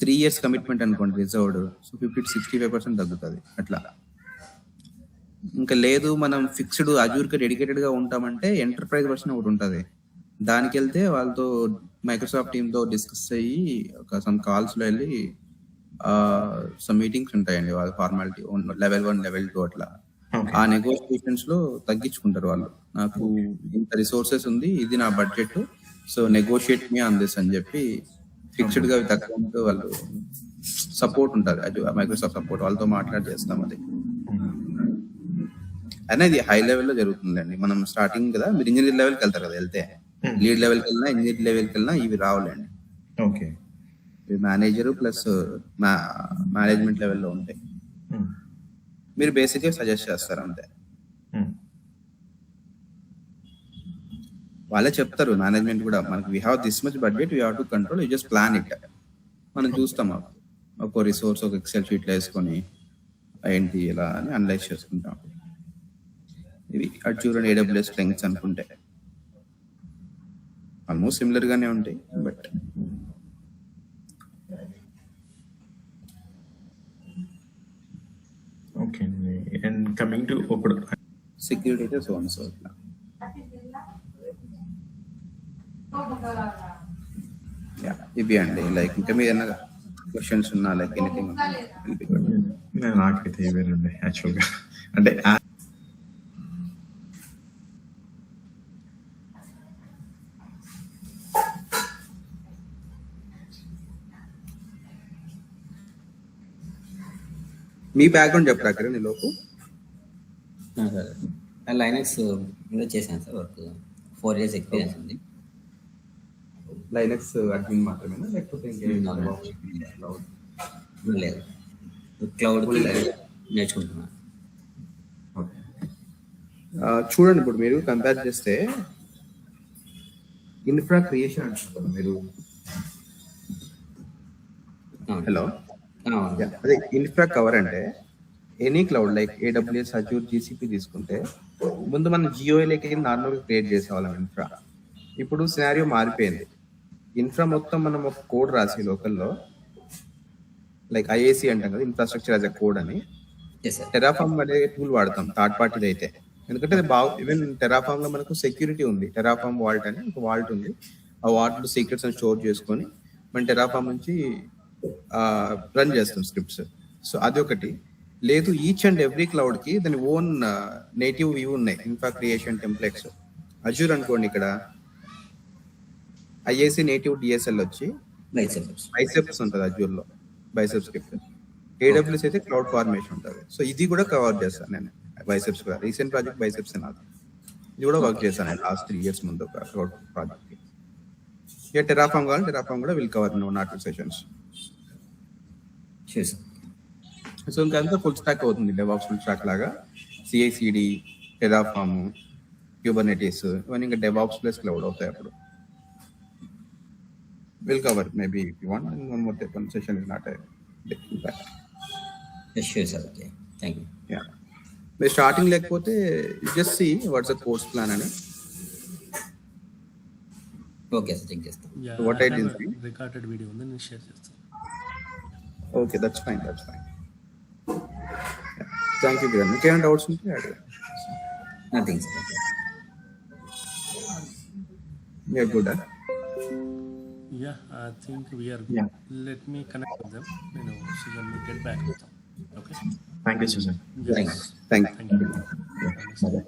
3 years కమిట్మెంట్ అనుకోండి రిజర్వ్డ్, సో 50-65% తగ్గుతుంది అట్లా. ఇంకా లేదు మనం ఫిక్స్డ్ అజూర్ కి డెడికేటెడ్ గా ఉంటామంటే ఎంటర్ప్రైజ్ వర్షన్ ఒకటి ఉంటుంది. దానికి వెళ్తే వాళ్ళతో మైక్రోసాఫ్ట్ టీమ్ తో డిస్కస్ అయ్యి ఒక సమ్ కాల్స్ లో వెళ్ళి సమ్ మీటింగ్స్ ఉంటాయండి వాళ్ళ ఫార్మాలిటీ లెవెల్ 1 లెవెల్ 2 అట్లా. ఆ నెగోషియేషన్స్ లో తగ్గించుకుంటారు వాళ్ళు. నాకు ఇంత రిసోర్సెస్ ఉంది, ఇది నా budget, so negotiate me on this అని చెప్పి ఫిక్స్డ్ గా తక్కువ వాళ్ళు సపోర్ట్ ఉంటారు. అది మైక్రోసాఫ్ట్ సపోర్ట్ వాళ్ళతో మాట్లాడి చేస్తాం. అది అనేది హై లెవెల్లో జరుగుతుందండి. మనం స్టార్టింగ్ కదా, మీరు ఇంజనీర్ లెవెల్కి వెళ్తారు కదా, వెళ్తే లీడ్ లెవెల్కి వెళ్ళినా ఇంజనీర్ లెవెల్కి వెళ్ళినా ఇవి రావాలండి. మేనేజర్ ప్లస్ మేనేజ్మెంట్ లెవెల్లో ఉంటాయి. మీరు బేసిక్ గా సజెస్ట్ చేస్తారు అంతే. వాళ్ళే చెప్తారు మేనేజ్మెంట్ కూడా, మనకి we have this much budget, we have to control, you just plan it. మనం చూస్తాం ఒక రిసోర్స్ ఒక ఎక్సెల్ షీట్ లో వేసుకొని ఏంటి ఇలా అని అనలైజ్ చేసుకుంటాం. ఇవి అజూర్ అండ్ AWS స్ట్రెంగ్స్ అనుకుంటే ఆల్మోస్ట్ సిమిలర్ గానే ఉంటాయి. But okay and coming to ఇప్పుడు సెక్యూరిటీ అయితే సో అండ్ సో ఇట్లా. ఇవి అండి లైక్ ఇంకా మీరు ఏమైనా క్వశ్చన్స్ ఉన్నా లైక్ ఎనీథింగ్. నాకైతే ఇవేనండి యాక్చువల్గా. అంటే మీ బ్యాక్గ్రౌండ్ చెప్పరా నీ లోపు? లైనక్స్ మీద చేశాను సార్ వర్క్, 4 years ఎక్స్పీరియన్స్ ఉంది. లైనక్స్ అడ్మిన్ మాత్రమేనా లేకపోతే లేదు, క్లౌడ్ నేర్చుకుంటున్నాను. చూడండి ఇప్పుడు మీరు కంపేర్ చేస్తే ఇన్ఫ్రా క్రియేషన్ అంటున్నారు మీరు. హలో, అదే ఇన్ఫ్రా కవర్ అంటే any cloud like AWS, Azure, GCP తీసుకుంటే ముందు మనం జియోలోకి నార్మల్ క్రియేట్ చేసేవాళ్ళం ఇన్ఫ్రా. ఇప్పుడు సినారియో మారిపోయింది. ఇన్ఫ్రా మొత్తం మనం ఒక కోడ్ రాసి లోకల్లో లైక్ IAC అంటాం కదా, ఇన్ఫ్రాస్ట్రక్చర్ యాజ్ ఎ కోడ్ అని. టెరాఫార్మ్ అనే టూల్ వాడతాం థర్డ్ పార్టీది అయితే, ఎందుకంటే అది ఈవెన్ టెరాఫార్మ్ లో మనకు సెక్యూరిటీ ఉంది. టెరాఫార్మ్ వాల్ట్ అని ఒక వాల్ట్ ఉంది. ఆ వాల్ట్ లో సీక్రెట్స్ అని స్టోర్ చేసుకొని మన టెరాఫార్మ్ నుంచి రన్ చేస్తాం స్క్రిప్ట్స్. సో అది ఒకటి. లేదు, ఈచ్ అండ్ ఎవ్రీ క్లౌడ్ కి దాని ఓన్ నేటివ్ వ్యూ ఉన్నాయి, ఇన్ఫ్రా క్రియేషన్ టెంప్లెట్స్. అజూర్ అనుకోండి, ఇక్కడ IAC నేటివ్ DSL వచ్చి బైసెప్స్ ఉంటుంది అజూర్ లో, బైసెప్స్ స్క్రిప్ట్. AWS అయితే క్లౌడ్ ఫార్మేషన్ ఉంటుంది. సో ఇది కూడా కవర్ చేస్తాను నేను, బైసెప్స్ కూడా. రీసెంట్ ప్రాజెక్ట్ బైసెప్స్ నాది, ఇది కూడా వర్క్ చేశాను నేను లాస్ట్ 3 years ముందు ఒక క్లౌడ్ ప్రాజెక్ట్ కి. ఇక టెరాఫార్మ్ కావాలి, టెరాఫార్మ్ కూడా will cover not 2 sessions. So ఇంకంతా ఫుల్ స్టాక్ అవుతుంది, డెవాప్స్ ఫుల్ స్టాక్ లాగా. CI/CD, టెరాఫార్మ్, క్యూబర్నెటీస్ ఇవన్నీ ఇంకా డెవాప్స్ ప్లస్ క్లౌడ్ అవుతాయి. అప్పుడు will cover maybe if you want one more one session is not a big impact. Yes, sure sir. Okay, thank you. Yeah, మీరు starting లేకపోతే just see what's the course plan అని. Okay sir, check చేస్తాను. Yeah, What I did recorded video ఉంది, నేను share చేస్తాను. Okay, that's fine. Thank you Kiran. ఇంకేమైనా doubts ఉంటే అడగండి. Nothing sir. మీరు good? Yeah, I think we are good. Yeah. Let me connect with them. So let me get back with them. Okay. Thank you Sujan. Yes. Thank you. Thank you. Yeah.